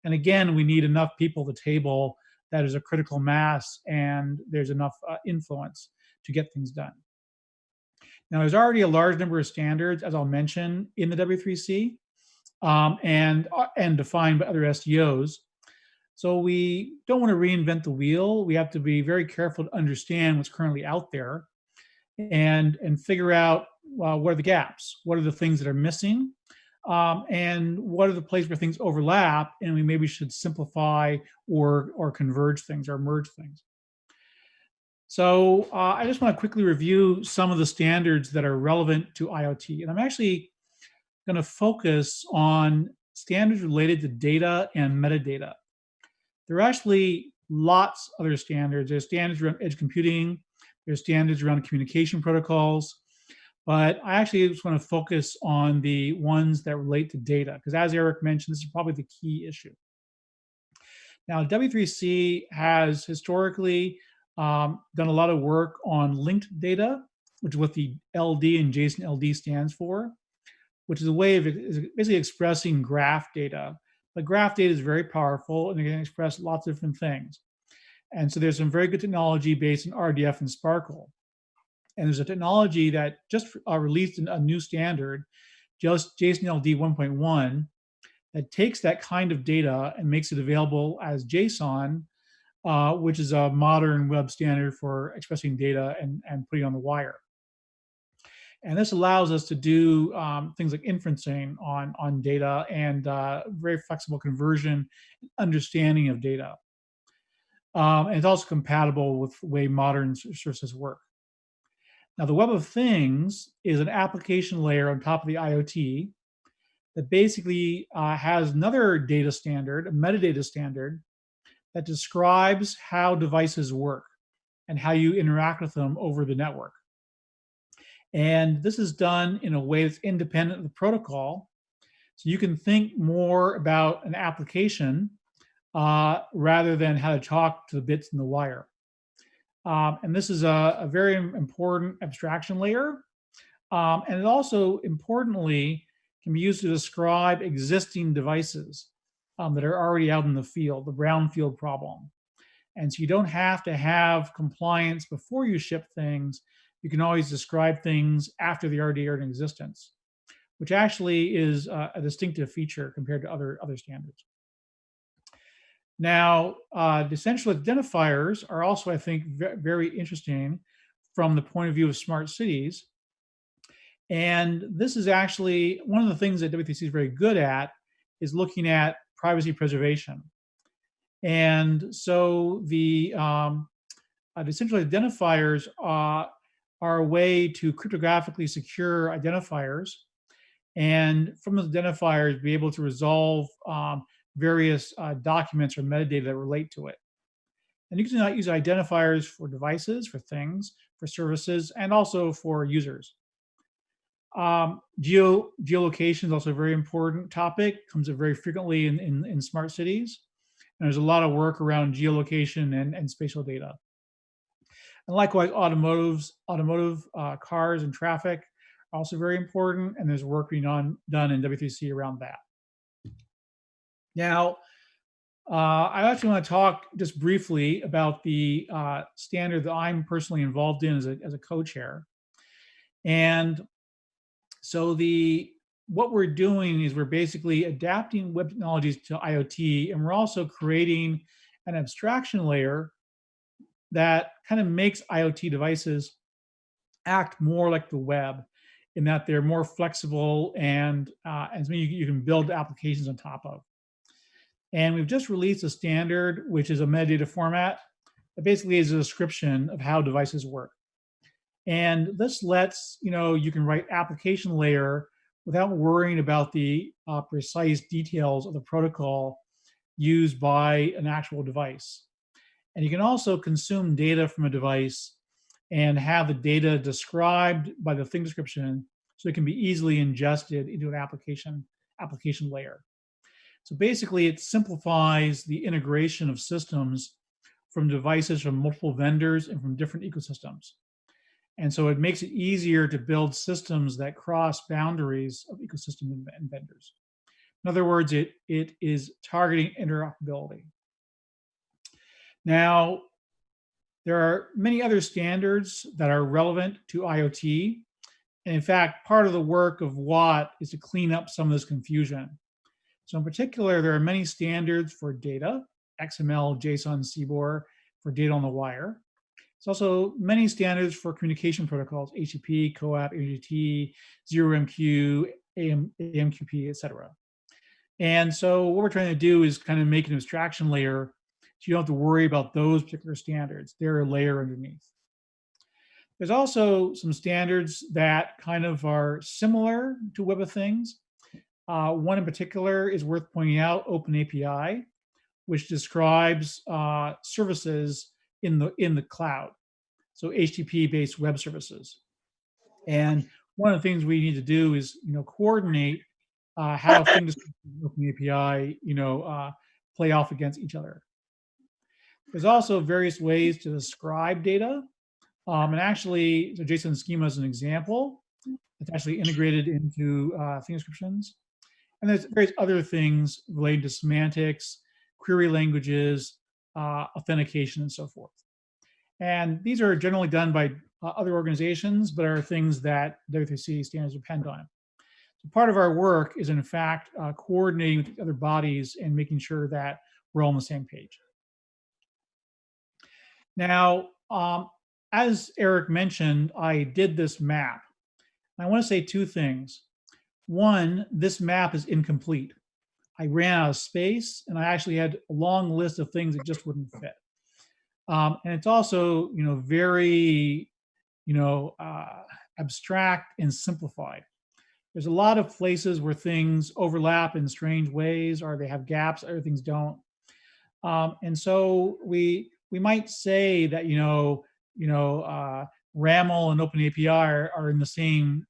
And again, we need enough people at the table that is a critical mass and there's enough influence to get things done. Now, there's already a large number of standards, as I'll mention, in the W3C and defined by other SDOs. So we don't want to reinvent the wheel. We have to be very careful to understand what's currently out there and figure out what are the gaps, what are the things that are missing, and what are the places where things overlap, and we maybe should simplify or converge things or merge things. So I just want to quickly review some of the standards that are relevant to IoT. And I'm actually going to focus on standards related to data and metadata. There are actually lots of other standards. There's standards around edge computing. There's standards around communication protocols. But I actually just want to focus on the ones that relate to data, because as Eric mentioned, this is probably the key issue. Now, W3C has historically done a lot of work on linked data, which is what the LD and JSON LD stands for, which is a way of basically expressing graph data. But graph data is very powerful and it can express lots of different things. And so there's some very good technology based in RDF and Sparkle. And there's a technology that just released a new standard, just JSON LD 1.1, that takes that kind of data and makes it available as JSON, which is a modern web standard for expressing data and putting it on the wire. And this allows us to do things like inferencing on data and very flexible conversion and understanding of data. And it's also compatible with the way modern services work. Now, the Web of Things is an application layer on top of the IoT that basically has another data standard, a metadata standard, that describes how devices work and how you interact with them over the network. And this is done in a way that's independent of the protocol. So you can think more about an application rather than how to talk to the bits in the wire. And this is a very important abstraction layer. And it also, importantly, can be used to describe existing devices that are already out in the field, the brownfield problem. And so you don't have to have compliance before you ship things. You can always describe things after they already are in existence, which actually is a distinctive feature compared to other standards. Now, decentralized identifiers are also, I think, very interesting from the point of view of smart cities. And this is actually one of the things that W3C is very good at, is looking at privacy preservation. And so the decentralized identifiers are a way to cryptographically secure identifiers, and from those identifiers be able to resolve various documents or metadata that relate to it. And you can use identifiers for devices, for things, for services, and also for users. Geolocation is also a very important topic, comes up very frequently in smart cities. And there's a lot of work around geolocation and spatial data. And likewise, automotive cars and traffic are also very important, and there's work being done in W3C around that. Now, I actually want to talk just briefly about the standard that I'm personally involved in as a co-chair. And so what we're doing is we're basically adapting web technologies to IoT, and we're also creating an abstraction layer that kind of makes IoT devices act more like the web, in that they're more flexible and something you can build applications on top of. And we've just released a standard, which is a metadata format that basically is a description of how devices work. And this lets, you can write application layer without worrying about the precise details of the protocol used by an actual device. And you can also consume data from a device and have the data described by the thing description so it can be easily ingested into an application layer. So basically, it simplifies the integration of systems from devices from multiple vendors and from different ecosystems. And so it makes it easier to build systems that cross boundaries of ecosystem and vendors. In other words, it is targeting interoperability. Now, there are many other standards that are relevant to IoT. And in fact, part of the work of WAT is to clean up some of this confusion. So in particular, there are many standards for data, XML, JSON, CBOR, for data on the wire. There's also many standards for communication protocols, HTTP, CoAP, MGT, 0MQ, AMQP, et cetera. And so what we're trying to do is kind of make an abstraction layer so you don't have to worry about those particular standards. They're a layer underneath. There's also some standards that kind of are similar to Web of Things. One in particular is worth pointing out, OpenAPI, which describes services in the cloud. So HTTP-based web services. And one of the things we need to do is, coordinate how things in OpenAPI, play off against each other. There's also various ways to describe data. And actually, so JSON schema is an example. It's actually integrated into thing descriptions. And there's various other things related to semantics, query languages, authentication, and so forth. And these are generally done by other organizations, but are things that W3C standards depend on. So part of our work is, in fact, coordinating with other bodies and making sure that we're all on the same page. Now, as Eric mentioned, I did this map. I want to say two things. One, this map is incomplete. I ran out of space, and I actually had a long list of things that just wouldn't fit. And it's also, very, abstract and simplified. There's a lot of places where things overlap in strange ways, or they have gaps, other things don't. And so we might say that, RAML and OpenAPI are in the same,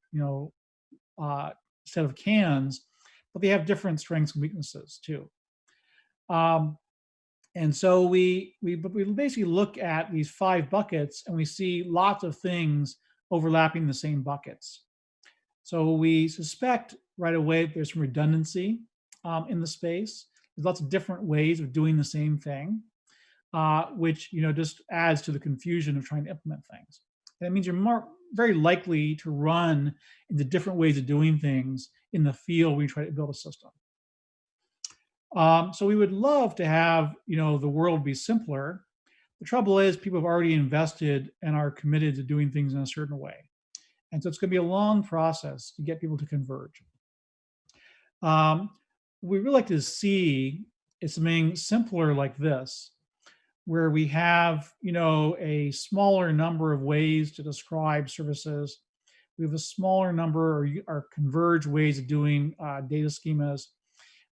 set of cans, but they have different strengths and weaknesses too. And so we basically look at these 5 buckets and we see lots of things overlapping the same buckets. So we suspect right away there's some redundancy in the space. There's lots of different ways of doing the same thing, which just adds to the confusion of trying to implement things. That means you're very likely to run into different ways of doing things in the field when you try to build a system. So we would love to have, the world be simpler. The trouble is people have already invested and are committed to doing things in a certain way. And so it's going to be a long process to get people to converge. We really like to see something simpler like this, where we have, a smaller number of ways to describe services. We have a smaller number or converged ways of doing data schemas.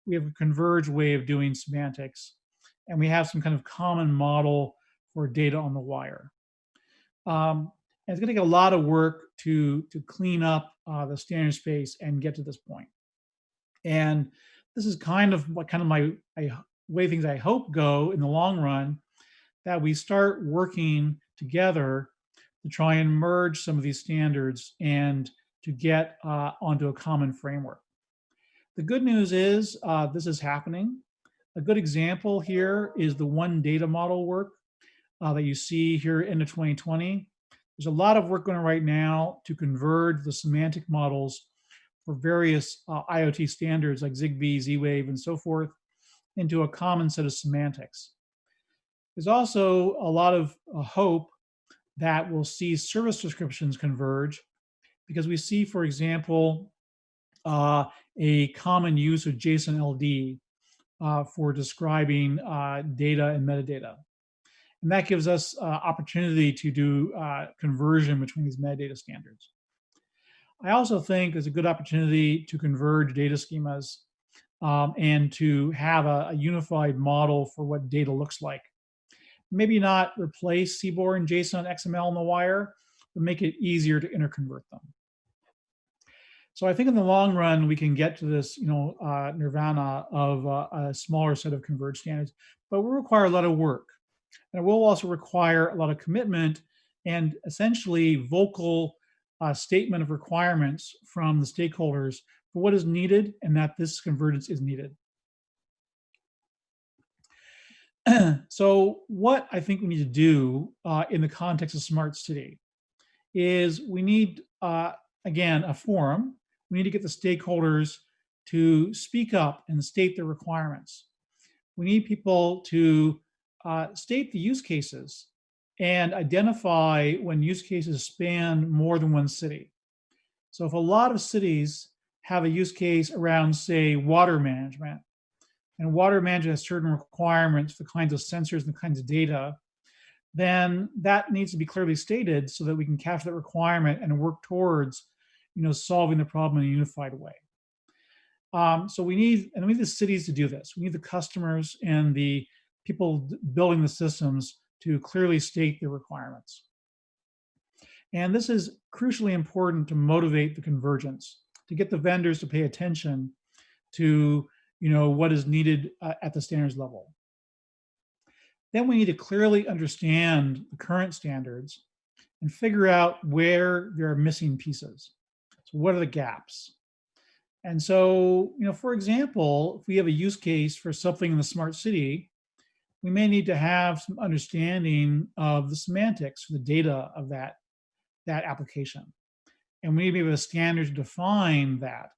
We have a converged way of doing semantics, and we have some kind of common model for data on the wire. And it's going to take a lot of work to clean up the standard space and get to this point. And this is kind of my way things I hope go in the long run, that we start working together to try and merge some of these standards and to get onto a common framework. The good news is this is happening. A good example here is the one data model work that you see here into 2020. There's a lot of work going on right now to converge the semantic models for various IoT standards like Zigbee, Z-Wave, and so forth into a common set of semantics. There's also a lot of hope that we'll see service descriptions converge, because we see, for example, a common use of JSON LD for describing data and metadata. And that gives us opportunity to do conversion between these metadata standards. I also think there's a good opportunity to converge data schemas and to have a unified model for what data looks like. Maybe not replace CBOR and JSON XML on the wire, but make it easier to interconvert them. So I think in the long run, we can get to this, nirvana of a smaller set of converged standards, but will require a lot of work. And it will also require a lot of commitment and essentially vocal statement of requirements from the stakeholders for what is needed and that this convergence is needed. So what I think we need to do in the context of smart city is we need, again, a forum. We need to get the stakeholders to speak up and state their requirements. We need people to state the use cases and identify when use cases span more than one city. So if a lot of cities have a use case around, say, water management, and water management has certain requirements for the kinds of sensors and the kinds of data, then that needs to be clearly stated so that we can capture that requirement and work towards, solving the problem in a unified way. So we need the cities to do this. We need the customers and the people building the systems to clearly state their requirements. And this is crucially important to motivate the convergence, to get the vendors to pay attention to what is needed at the standards level. Then we need to clearly understand the current standards and figure out where there are missing pieces. So what are the gaps? And so, for example, if we have a use case for something in the smart city, we may need to have some understanding of the semantics for the data of that application. And we need to have a standard to define that.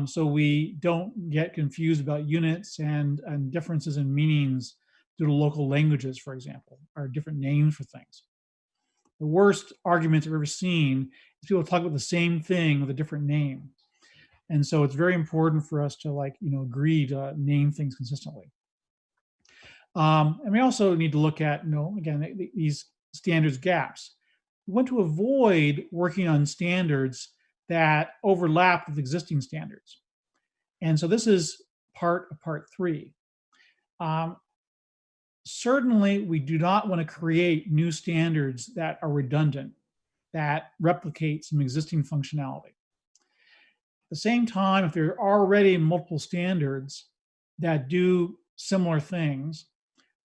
So we don't get confused about units and differences in meanings due to local languages, for example, or different names for things. The worst arguments I've ever seen is people talk about the same thing with a different name. And so it's very important for us to agree to name things consistently. And we also need to look at, again, these standards gaps. We want to avoid working on standards that overlap with existing standards. And so this is part of part 3. Certainly, we do not want to create new standards that are redundant, that replicate some existing functionality. At the same time, if there are already multiple standards that do similar things,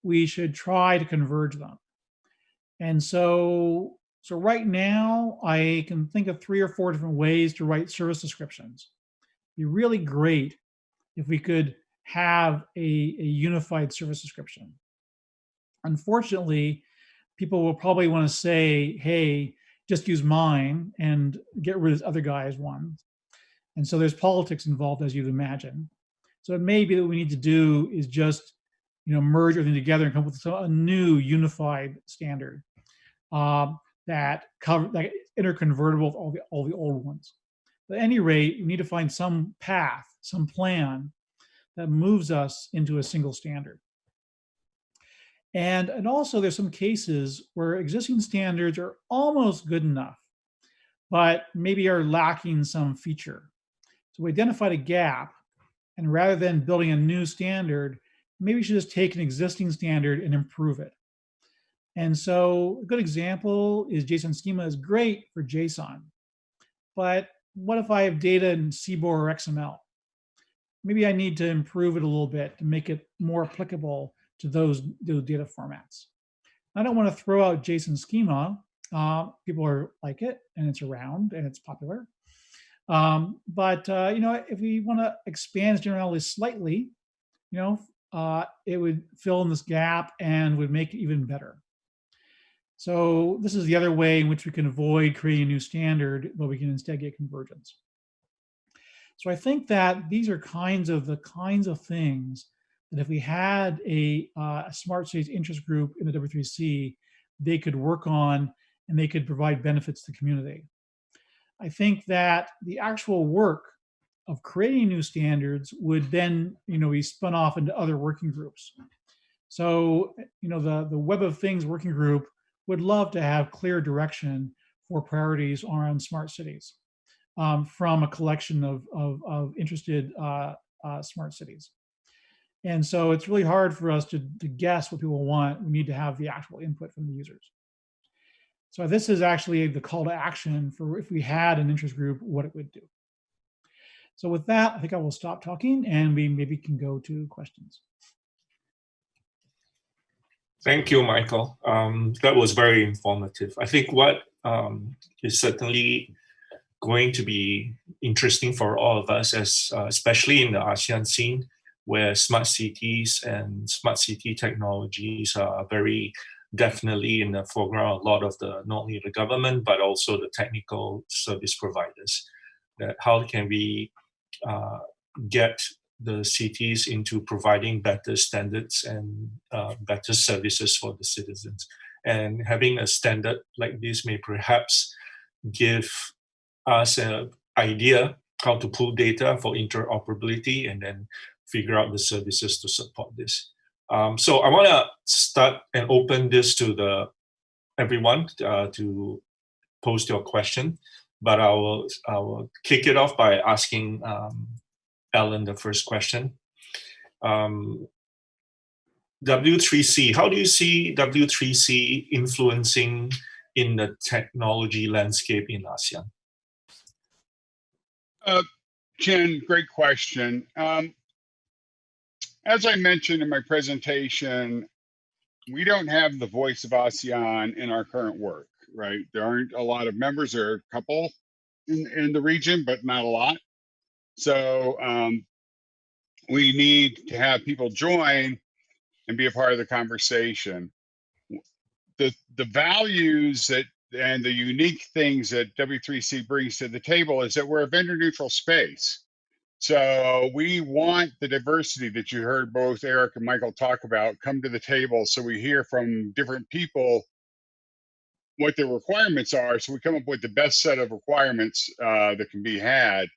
we should try to converge them. And so right now, I can think of 3 or 4 different ways to write service descriptions. It'd be really great if we could have a unified service description. Unfortunately, people will probably want to say, hey, just use mine and get rid of this other guy's one. And so there's politics involved, as you'd imagine. So it may be that what we need to do is just merge everything together and come up with a new unified standard that interconvertible with all the old ones. But at any rate, we need to find some path, some plan that moves us into a single standard. And also there's some cases where existing standards are almost good enough, but maybe are lacking some feature. So we identified a gap, and rather than building a new standard, maybe we should just take an existing standard and improve it. And so a good example is JSON schema is great for JSON, but what if I have data in CBOR or XML? Maybe I need to improve it a little bit to make it more applicable to those data formats. I don't want to throw out JSON schema. People are like it, and it's around, and it's popular. But if we want to expand its generality slightly, it would fill in this gap and would make it even better. So this is the other way in which we can avoid creating a new standard, but we can instead get convergence. So I think that these are the kinds of things that if we had a smart cities interest group in the W3C, they could work on and they could provide benefits to the community. I think that the actual work of creating new standards would then, be spun off into other working groups. So, the Web of Things working group would love to have clear direction for priorities around smart cities from a collection of interested smart cities. And so it's really hard for us to guess what people want. We need to have the actual input from the users. So this is actually the call to action for if we had an interest group, what it would do. So with that, I think I will stop talking and we maybe can go to questions. Thank you, Michael. That was very informative. I think what is certainly going to be interesting for all of us, as especially in the ASEAN scene, where smart cities and smart city technologies are very definitely in the foreground. A lot of not only the government, but also the technical service providers. That how can we get the cities into providing better standards and better services for the citizens. And having a standard like this may perhaps give us an idea how to pull data for interoperability and then figure out the services to support this. So I want to start and open this to everyone to post your question, but I will kick it off by asking Ellen the first question. W3C, how do you see W3C influencing in the technology landscape in ASEAN? Jen, great question. As I mentioned in my presentation, we don't have the voice of ASEAN in our current work, right? There aren't a lot of members. There are a couple in the region, but not a lot. So we need to have people join and be a part of the conversation. The values and the unique things that W3C brings to the table is that we're a vendor neutral space. So we want the diversity that you heard both Eric and Michael talk about come to the table, so we hear from different people what their requirements are, so we come up with the best set of requirements that can be had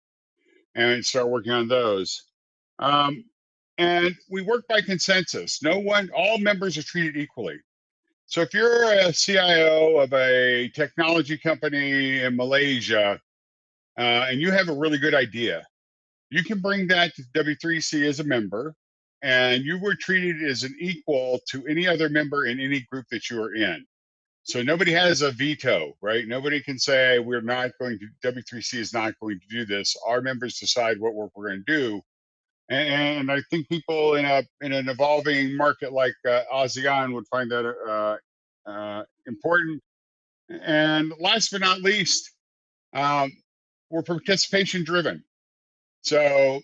and start working on those. And we work by consensus. All members are treated equally. So if you're a CIO of a technology company in Malaysia and you have a really good idea, you can bring that to W3C as a member, and you were treated as an equal to any other member in any group that you are in. So nobody has a veto, right? Nobody can say W3C is not going to do this. Our members decide what work we're going to do. And I think people in an evolving market like ASEAN would find that important. And last but not least, we're participation driven. So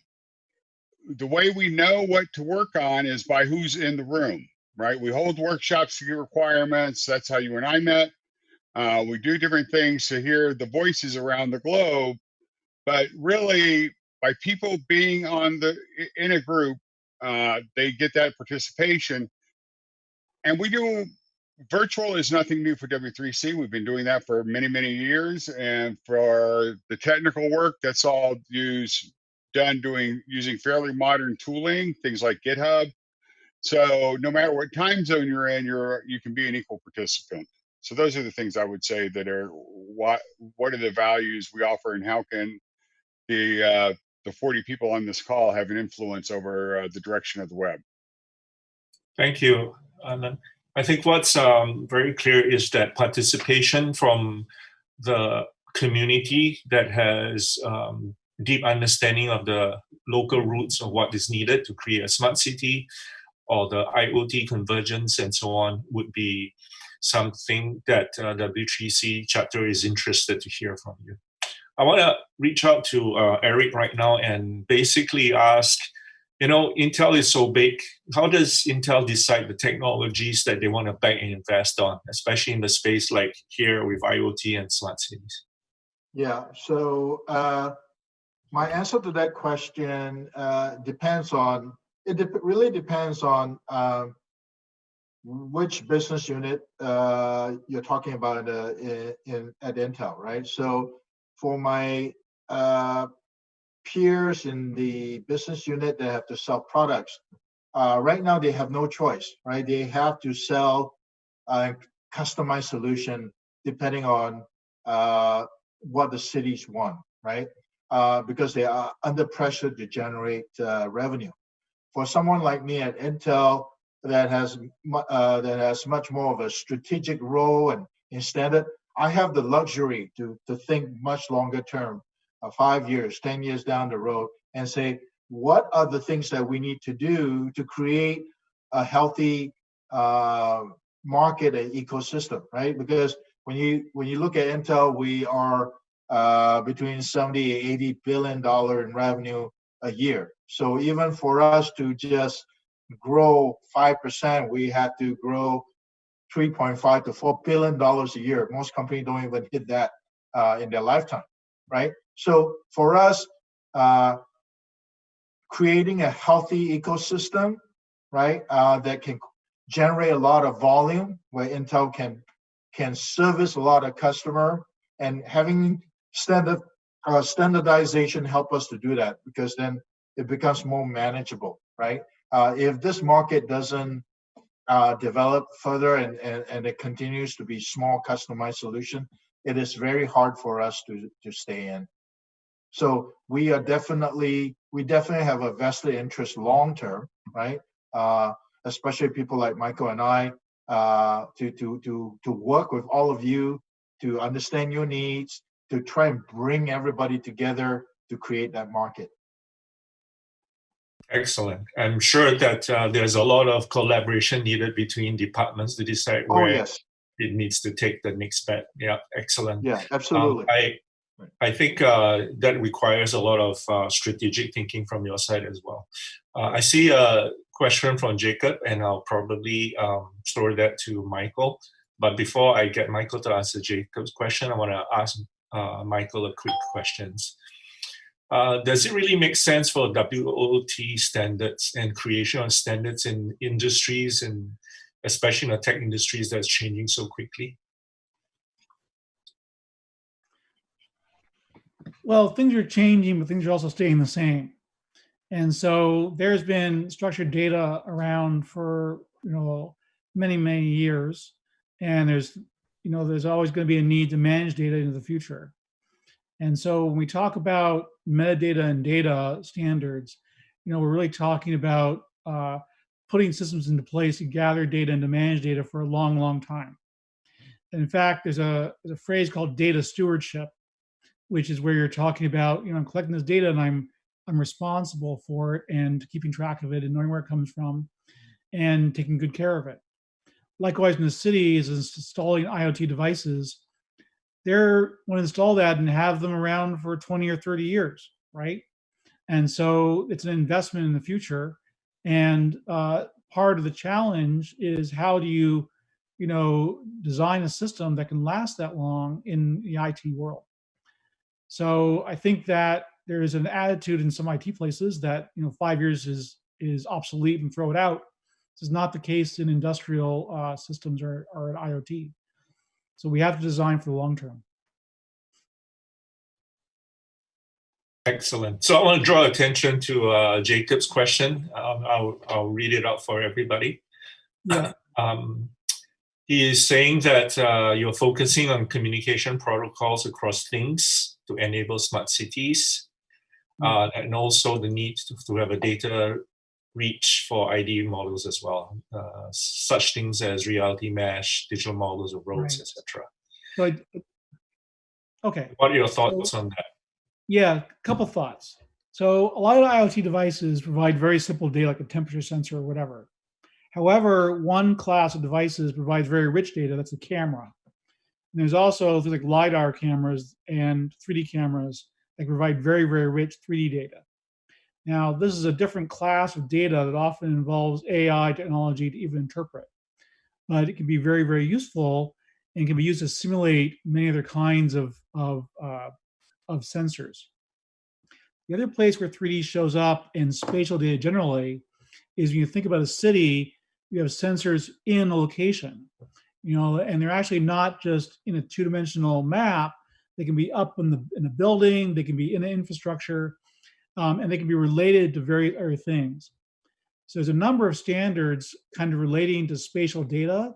the way we know what to work on is by who's in the room, right? We hold workshops to get requirements. That's how you and I met. We do different things to hear the voices around the globe, but really by people being in a group, they get that participation. And virtual is nothing new for W3C. We've been doing that for many, many years. And for the technical work, that's all done using fairly modern tooling, things like GitHub. So no matter what time zone you're in, you can be an equal participant. So those are the things I would say that are what are the values we offer, and how can the 40 people on this call have an influence over the direction of the web. Thank you, Alan. I think what's very clear is that participation from the community that has deep understanding of the local roots of what is needed to create a smart city, or the IoT convergence and so on, would be something that W3C chapter is interested to hear from you. I want to reach out to Eric right now and basically ask, Intel is so big. How does Intel decide the technologies that they want to back and invest on, especially in the space like here with IoT and smart cities? Yeah, so my answer to that question really depends on which business unit you're talking about at Intel, right? So for my peers in the business unit that have to sell products, right now they have no choice, right? They have to sell a customized solution depending on what the cities want, right? Because they are under pressure to generate revenue. For someone like me at Intel that has much more of a strategic role and in standard, I have the luxury to think much longer term, 5 years, 10 years down the road, and say, what are the things that we need to do to create a healthy market and ecosystem, right? Because when you look at Intel, we are between 70 and 80 billion dollar in revenue a year. So even for us to just grow 5%, we had to grow 3.5 to 4 billion dollars a year. Most companies don't even hit that in their lifetime, right? So for us, creating a healthy ecosystem, right, that can generate a lot of volume, where Intel can service a lot of customer, and having standardization help us to do that, because then it becomes more manageable, right? If this market doesn't develop further and it continues to be small customized solution, it is very hard for us to stay in. So we definitely have a vested interest long term, right? Especially people like Michael and I, to work with all of you, to understand your needs, to try and bring everybody together to create that market. Excellent. I'm sure that there's a lot of collaboration needed between departments to decide where yes, it needs to take the next bet. Yeah, excellent. Yeah, absolutely. I think that requires a lot of strategic thinking from your side as well. I see a question from Jacob, and I'll probably throw that to Michael. But before I get Michael to answer Jacob's question, I want to ask Michael a quick question. Does it really make sense for WOT standards and creation of standards in industries, and especially in the tech industries that's changing so quickly? Well, things are changing, but things are also staying the same. And so there's been structured data around for many, many years, and there's always going to be a need to manage data into the future. And so when we talk about metadata and data standards, we're really talking about putting systems into place to gather data and to manage data for a long, long time. And in fact, there's a phrase called data stewardship, which is where you're talking about, I'm collecting this data and I'm responsible for it and keeping track of it and knowing where it comes from and taking good care of it. Likewise, in the cities, installing IoT devices, they're want to install that and have them around for 20 or 30 years, right? And so it's an investment in the future. And part of the challenge is how do you, design a system that can last that long in the IT world? So I think that there is an attitude in some IT places that 5 years is obsolete and throw it out. This is not the case in industrial systems or in IoT. So we have to design for the long term. Excellent. So I want to draw attention to Jacob's question. I'll read it out for everybody. Yeah. He is saying that you're focusing on communication protocols across things to enable smart cities, and also the need to have a data reach for ID models as well, such things as reality mesh, digital models of roads, etc. So okay. What are your thoughts on that? Yeah, a couple thoughts. So a lot of IoT devices provide very simple data, like a temperature sensor or whatever. However, one class of devices provides very rich data, that's the camera. And there's also things like LiDAR cameras and 3D cameras that provide very, very rich 3D data. Now, this is a different class of data that often involves AI technology to even interpret. But it can be very, very useful and can be used to simulate many other kinds of sensors. The other place where 3D shows up in spatial data generally is when you think about a city, you have sensors in a location, and they're actually not just in a two-dimensional map. They can be up in a building, they can be in an infrastructure, and they can be related to various other things. So there's a number of standards kind of relating to spatial data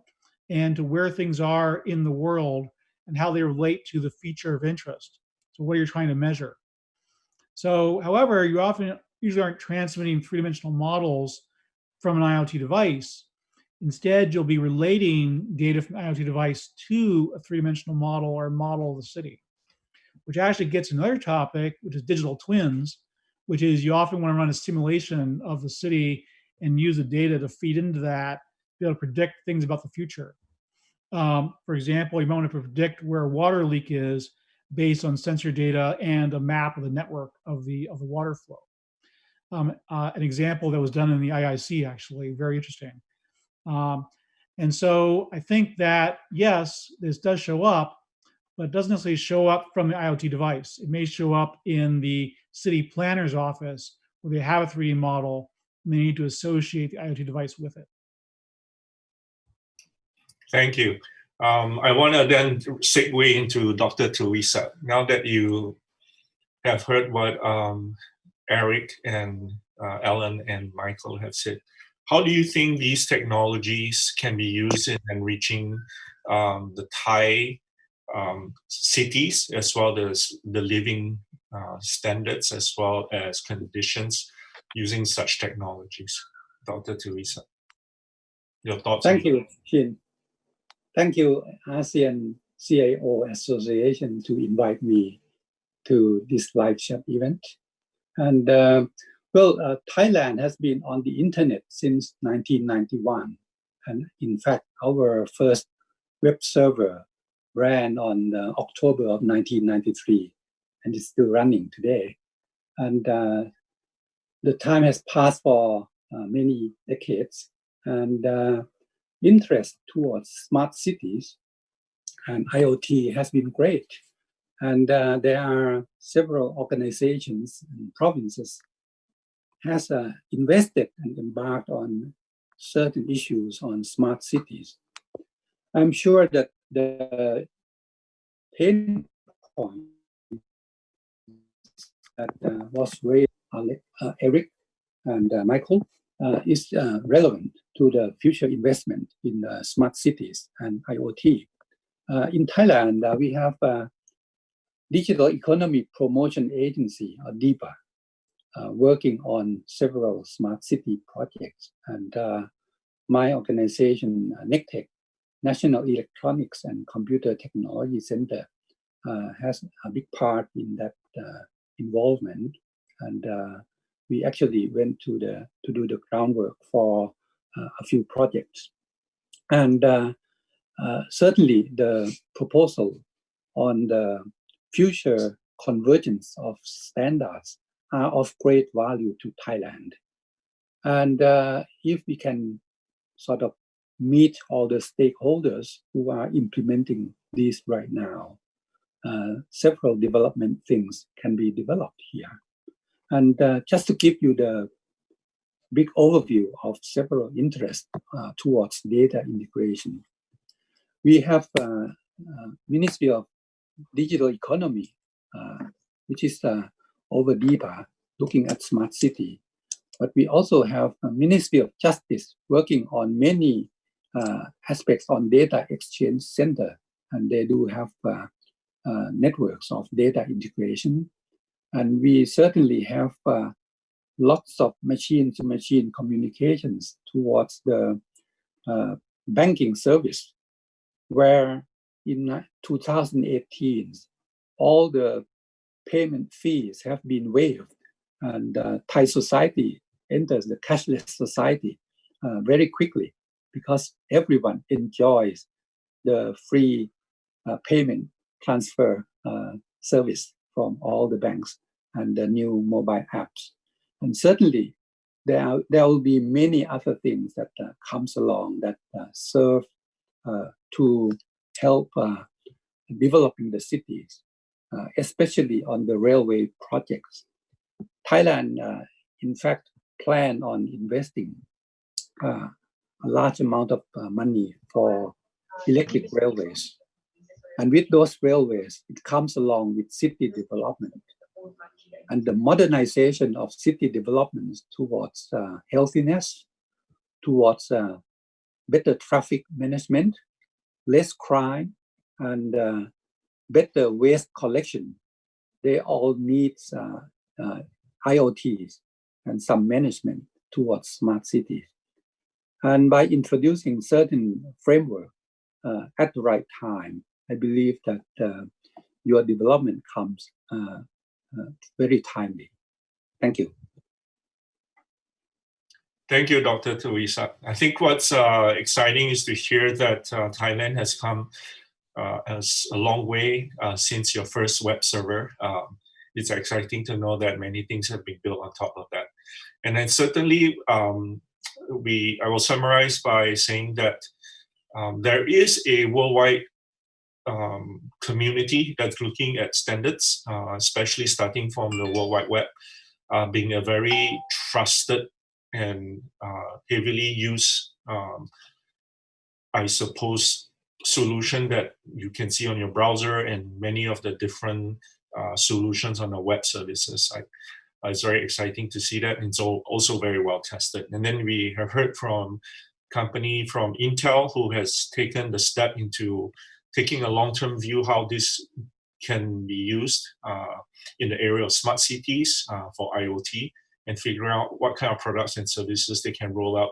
and to where things are in the world and how they relate to the feature of interest. So what you're trying to measure. So, however, you usually aren't transmitting three-dimensional models from an IoT device. Instead, you'll be relating data from an IoT device to a three-dimensional model or model of the city, which actually gets another topic, which is digital twins, which is you often want to run a simulation of the city and use the data to feed into that, be able to predict things about the future. For example, you might want to predict where a water leak is based on sensor data and a map of the network of the water flow. An example that was done in the IIC, actually, very interesting. And so I think that, yes, this does show up, but it doesn't necessarily show up from the IoT device. It may show up in the city planner's office where they have a 3D model and they need to associate the IoT device with it. Thank you. I want to then segue into Dr. Teresa. Now that you have heard what Eric and Ellen and Michael have said, how do you think these technologies can be used in enriching the Thai cities, as well as the living standards, as well as conditions using such technologies? Dr. Teresa, your thoughts? Thank you, Shin. Thank you, ASEAN CIO Association, to invite me to this live chat event. And Thailand has been on the internet since 1991. And in fact, our first web server ran on October of 1993, and it's still running today. And the time has passed for many decades, and interest towards smart cities and IoT has been great. And there are several organizations and provinces has invested and embarked on certain issues on smart cities. I'm sure that the pain point that was raised by Eric and Michael is relevant to the future investment in smart cities and IoT. In Thailand, we have a Digital Economy Promotion Agency, or DIPA, working on several smart city projects. And my organization, NECTEC, National Electronics and Computer Technology Center, has a big part in that involvement. And we actually went to do the groundwork for a few projects. And certainly the proposal on the future convergence of standards are of great value to Thailand. And if we can sort of meet all the stakeholders who are implementing these right now, several development things can be developed here. And just to give you the big overview of several interests towards data integration, we have Ministry of Digital Economy, which is over DIPA, looking at smart city. But we also have a Ministry of Justice working on many aspects on data exchange center, and they do have networks of data integration. And we certainly have lots of machine-to-machine communications towards the banking service, where in 2018, all the payment fees have been waived, and Thai society enters the cashless society very quickly because everyone enjoys the free payment transfer service from all the banks and the new mobile apps. And certainly there will be many other things that comes along that serve to help developing the cities, especially on the railway projects. Thailand, in fact, plan on investing a large amount of money for electric railways. And with those railways, it comes along with city development. And the modernization of city developments towards healthiness, towards better traffic management, less crime, and better waste collection. They all need IoTs and some management towards smart cities. And by introducing certain framework at the right time, I believe that your development comes very timely. Thank you. Thank you, Dr. Teresa. I think what's exciting is to hear that Thailand has come as a long way since your first web server. It's exciting to know that many things have been built on top of that. And then certainly, I will summarize by saying that there is a worldwide community that's looking at standards, especially starting from the World Wide Web, being a very trusted and heavily used, I suppose, solution that you can see on your browser and many of the different solutions on the web services side. It's very exciting to see that, and it's also very well tested. And then we have heard from company from Intel who has taken the step into taking a long-term view how this can be used in the area of smart cities for IoT, and figure out what kind of products and services they can roll out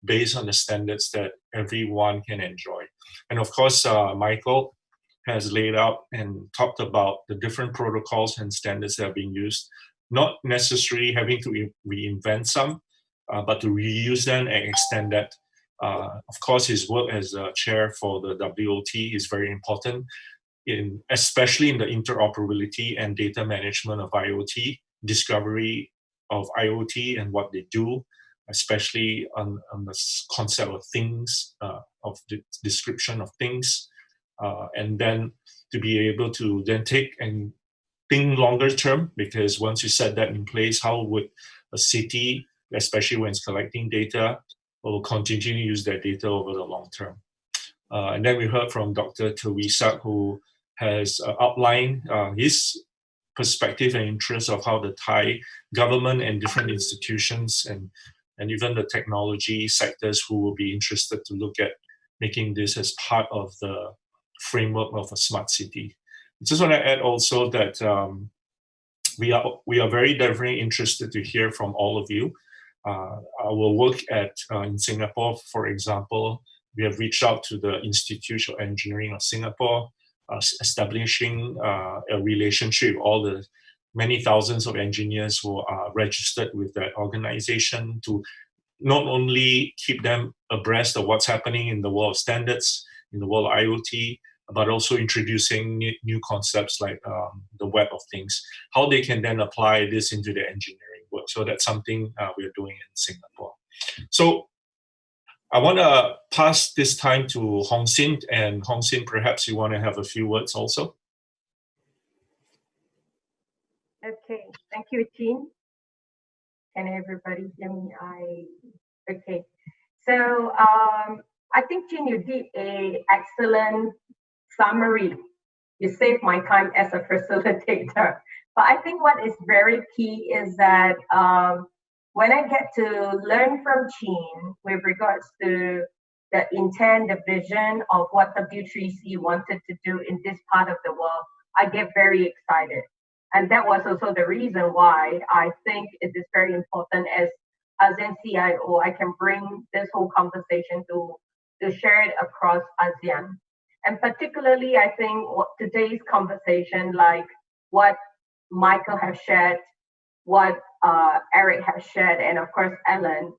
based on the standards that everyone can enjoy. And of course, Michael has laid out and talked about the different protocols and standards that are being used, not necessarily having to reinvent some, but to reuse them and extend that. Of course, his work as a chair for the WOT is very important, especially in the interoperability and data management of IoT, discovery of IoT and what they do, especially on the concept of things, of the description of things, and then to be able to then take and think longer term, because once you set that in place, how would a city, especially when it's collecting data, will continue to use that data over the long term. And then we heard from Dr. Teresa, who has outlined his perspective and interest of how the Thai government and different institutions and even the technology sectors who will be interested to look at making this as part of the framework of a smart city. I just want to add also that we are very interested to hear from all of you. Our work in Singapore, for example, we have reached out to the Institute of Engineering of Singapore, establishing a relationship with all the many thousands of engineers who are registered with that organization to not only keep them abreast of what's happening in the world of standards, in the world of IoT, but also introducing new concepts like the Web of Things, how they can then apply this into their engineering work. So that's something we're doing in Singapore. So I want to pass this time to Hong Sin, and Hong Sin, perhaps you want to have a few words also. Okay, thank you, Jean. Can everybody hear me? Okay. So I think, Jean, you did an excellent summary. You saved my time as a facilitator. But I think what is very key is that when I get to learn from Jean with regards to the intent, the vision of what W3C wanted to do in this part of the world, I get very excited. And that was also the reason why I think it is very important as ASEAN CIO, I can bring this whole conversation to share it across ASEAN. And particularly, I think today's conversation, like what Michael has shared, what Eric has shared, and of course, Ellen,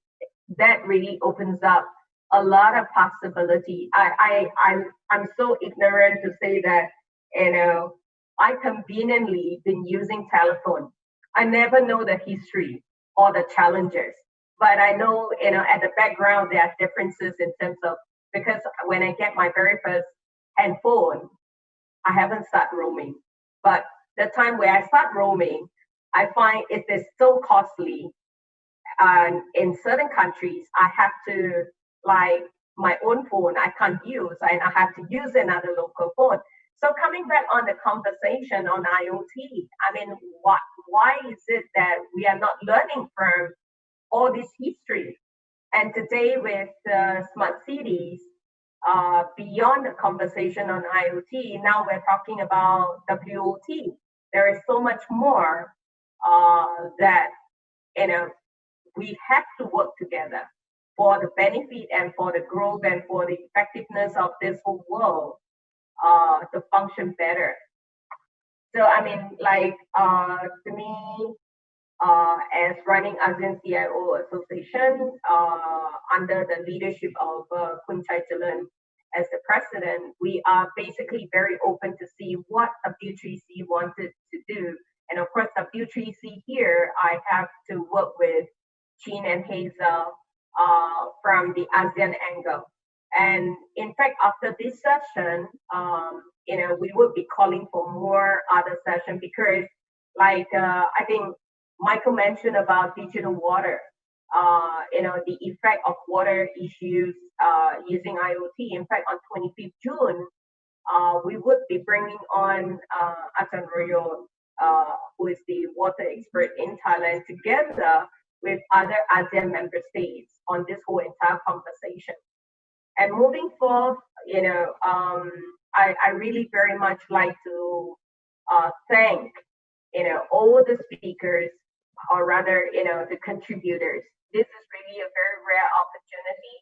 that really opens up a lot of possibility. I'm so ignorant to say that, I conveniently been using telephone. I never know the history or the challenges, but I know, at the background, there are differences in terms of, because when I get my very first handphone, I haven't started roaming. But the time where I start roaming, I find it is so costly. And in certain countries, I have to, like my own phone, I can't use, and I have to use another local phone. So coming back on the conversation on IoT, I mean, why is it that we are not learning from all this history? And today with smart cities, beyond the conversation on IoT, now we're talking about WOT. There is so much more that, we have to work together for the benefit and for the growth and for the effectiveness of this whole world to function better. So, I mean, like, to me, as running ASEAN CIO Association under the leadership of Kun Chai Chalan as the president, we are basically very open to see what W3C wanted to do. And of course, W3C here, I have to work with Chin and Hazel from the ASEAN angle. And in fact, after this session, we would be calling for more other sessions because, like I think Michael mentioned about digital water. The effect of water issues using IoT. In fact, on 25th June, we would be bringing on Ajahn Royo, who is the water expert in Thailand, together with other ASEAN member states on this whole entire conversation. And moving forward, I really very much like to thank, all the speakers, or rather, the contributors. This is really a very rare opportunity,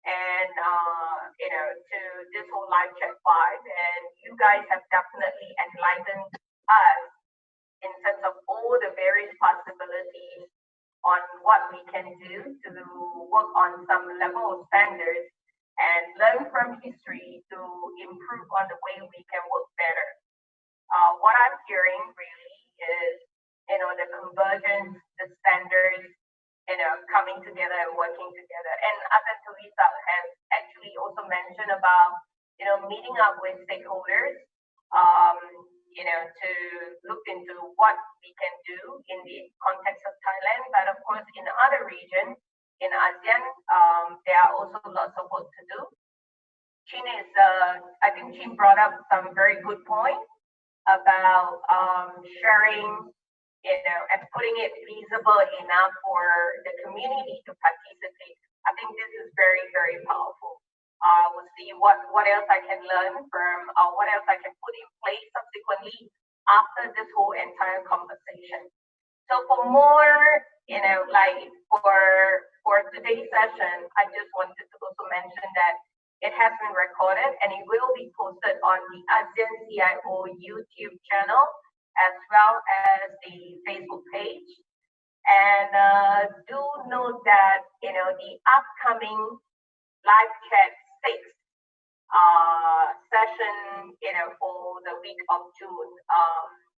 and to this whole live chat 5, and you guys have definitely enlightened us in terms of all the various possibilities on what we can do to work on some level of standards and learn from history to improve on the way we can work better. What I'm hearing really is, the convergence, the standards, coming together and working together. And Ajahn Teresa has actually also mentioned about, meeting up with stakeholders, to look into what we can do in the context of Thailand. But of course, in other regions, in ASEAN, there are also lots of work to do. I think Chin brought up some very good points about sharing, and putting it feasible enough for the community to participate. I think this is very, very powerful. We'll see what else I can learn from, what else I can put in place subsequently after this whole entire conversation. So for more, like for today's session, I just wanted to also mention that it has been recorded and it will be posted on the ASEAN CIO YouTube channel, as well as the Facebook page. And do note that, the upcoming live chat 6 session, for the week of June,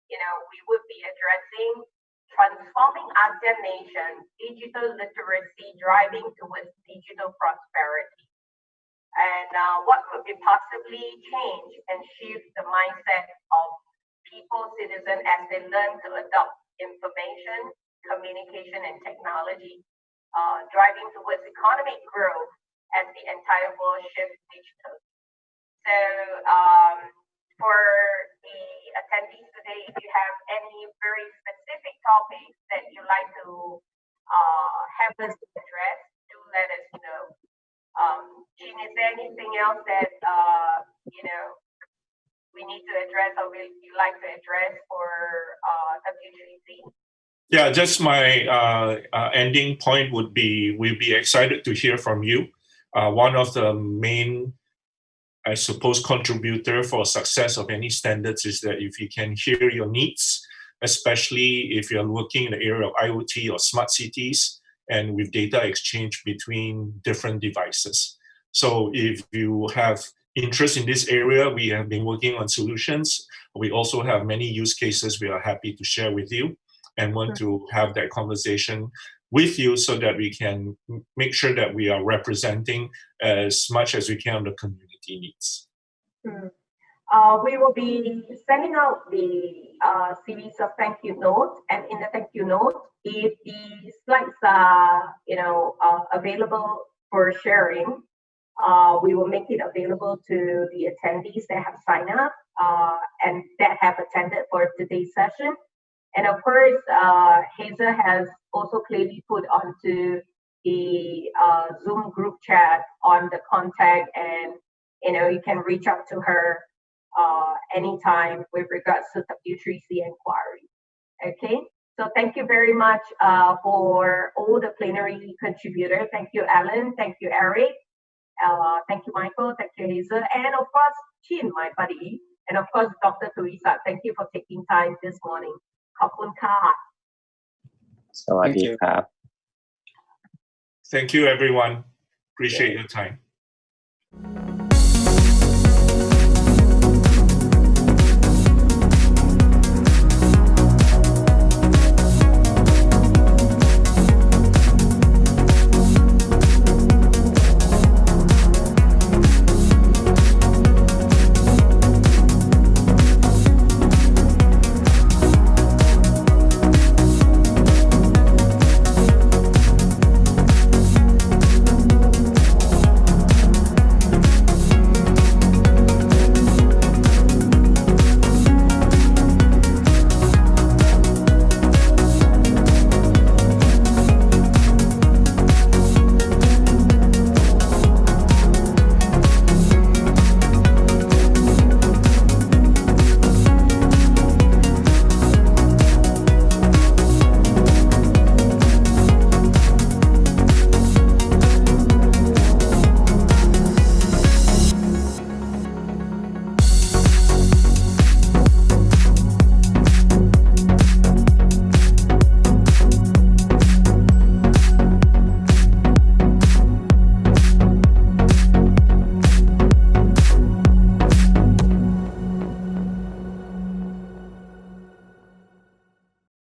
we would be addressing transforming ASEAN nations, digital literacy driving towards digital prosperity. And what could be possibly change and shift the mindset of people, citizens, as they learn to adopt information, communication, and technology, driving towards economic growth as the entire world shifts digital. So for the attendees today, if you have any very specific topics that you'd like to have us address, do let us know. Chin, is there anything else that we need to address, or you'd like to address for W3C? Yeah, just my ending point would be, we'd be excited to hear from you. One of the main, I suppose, contributor for success of any standards is that if you can hear your needs, especially if you're working in the area of IoT or smart cities and with data exchange between different devices. So if you have interest in this area, we have been working on solutions. We also have many use cases we are happy to share with you and want to have that conversation with you so that we can make sure that we are representing as much as we can the community needs. We will be sending out the series of thank you notes, and in the thank you note, if the slides are available for sharing, we will make it available to the attendees that have signed up and that have attended for today's session. And of course, Hazel has also clearly put onto the Zoom group chat on the contact, and you can reach out to her anytime with regards to W3C inquiry. Okay, so thank you very much for all the plenary contributors. Thank you, Alan. Thank you, Eric. Thank you, Michael. Thank you, Hazel. And of course, Chin, my buddy. And of course, Dr. Teresa. Thank you for taking time this morning. ขอบคุณค่ะ สวัสดีครับ Thank you, everyone. Appreciate your time.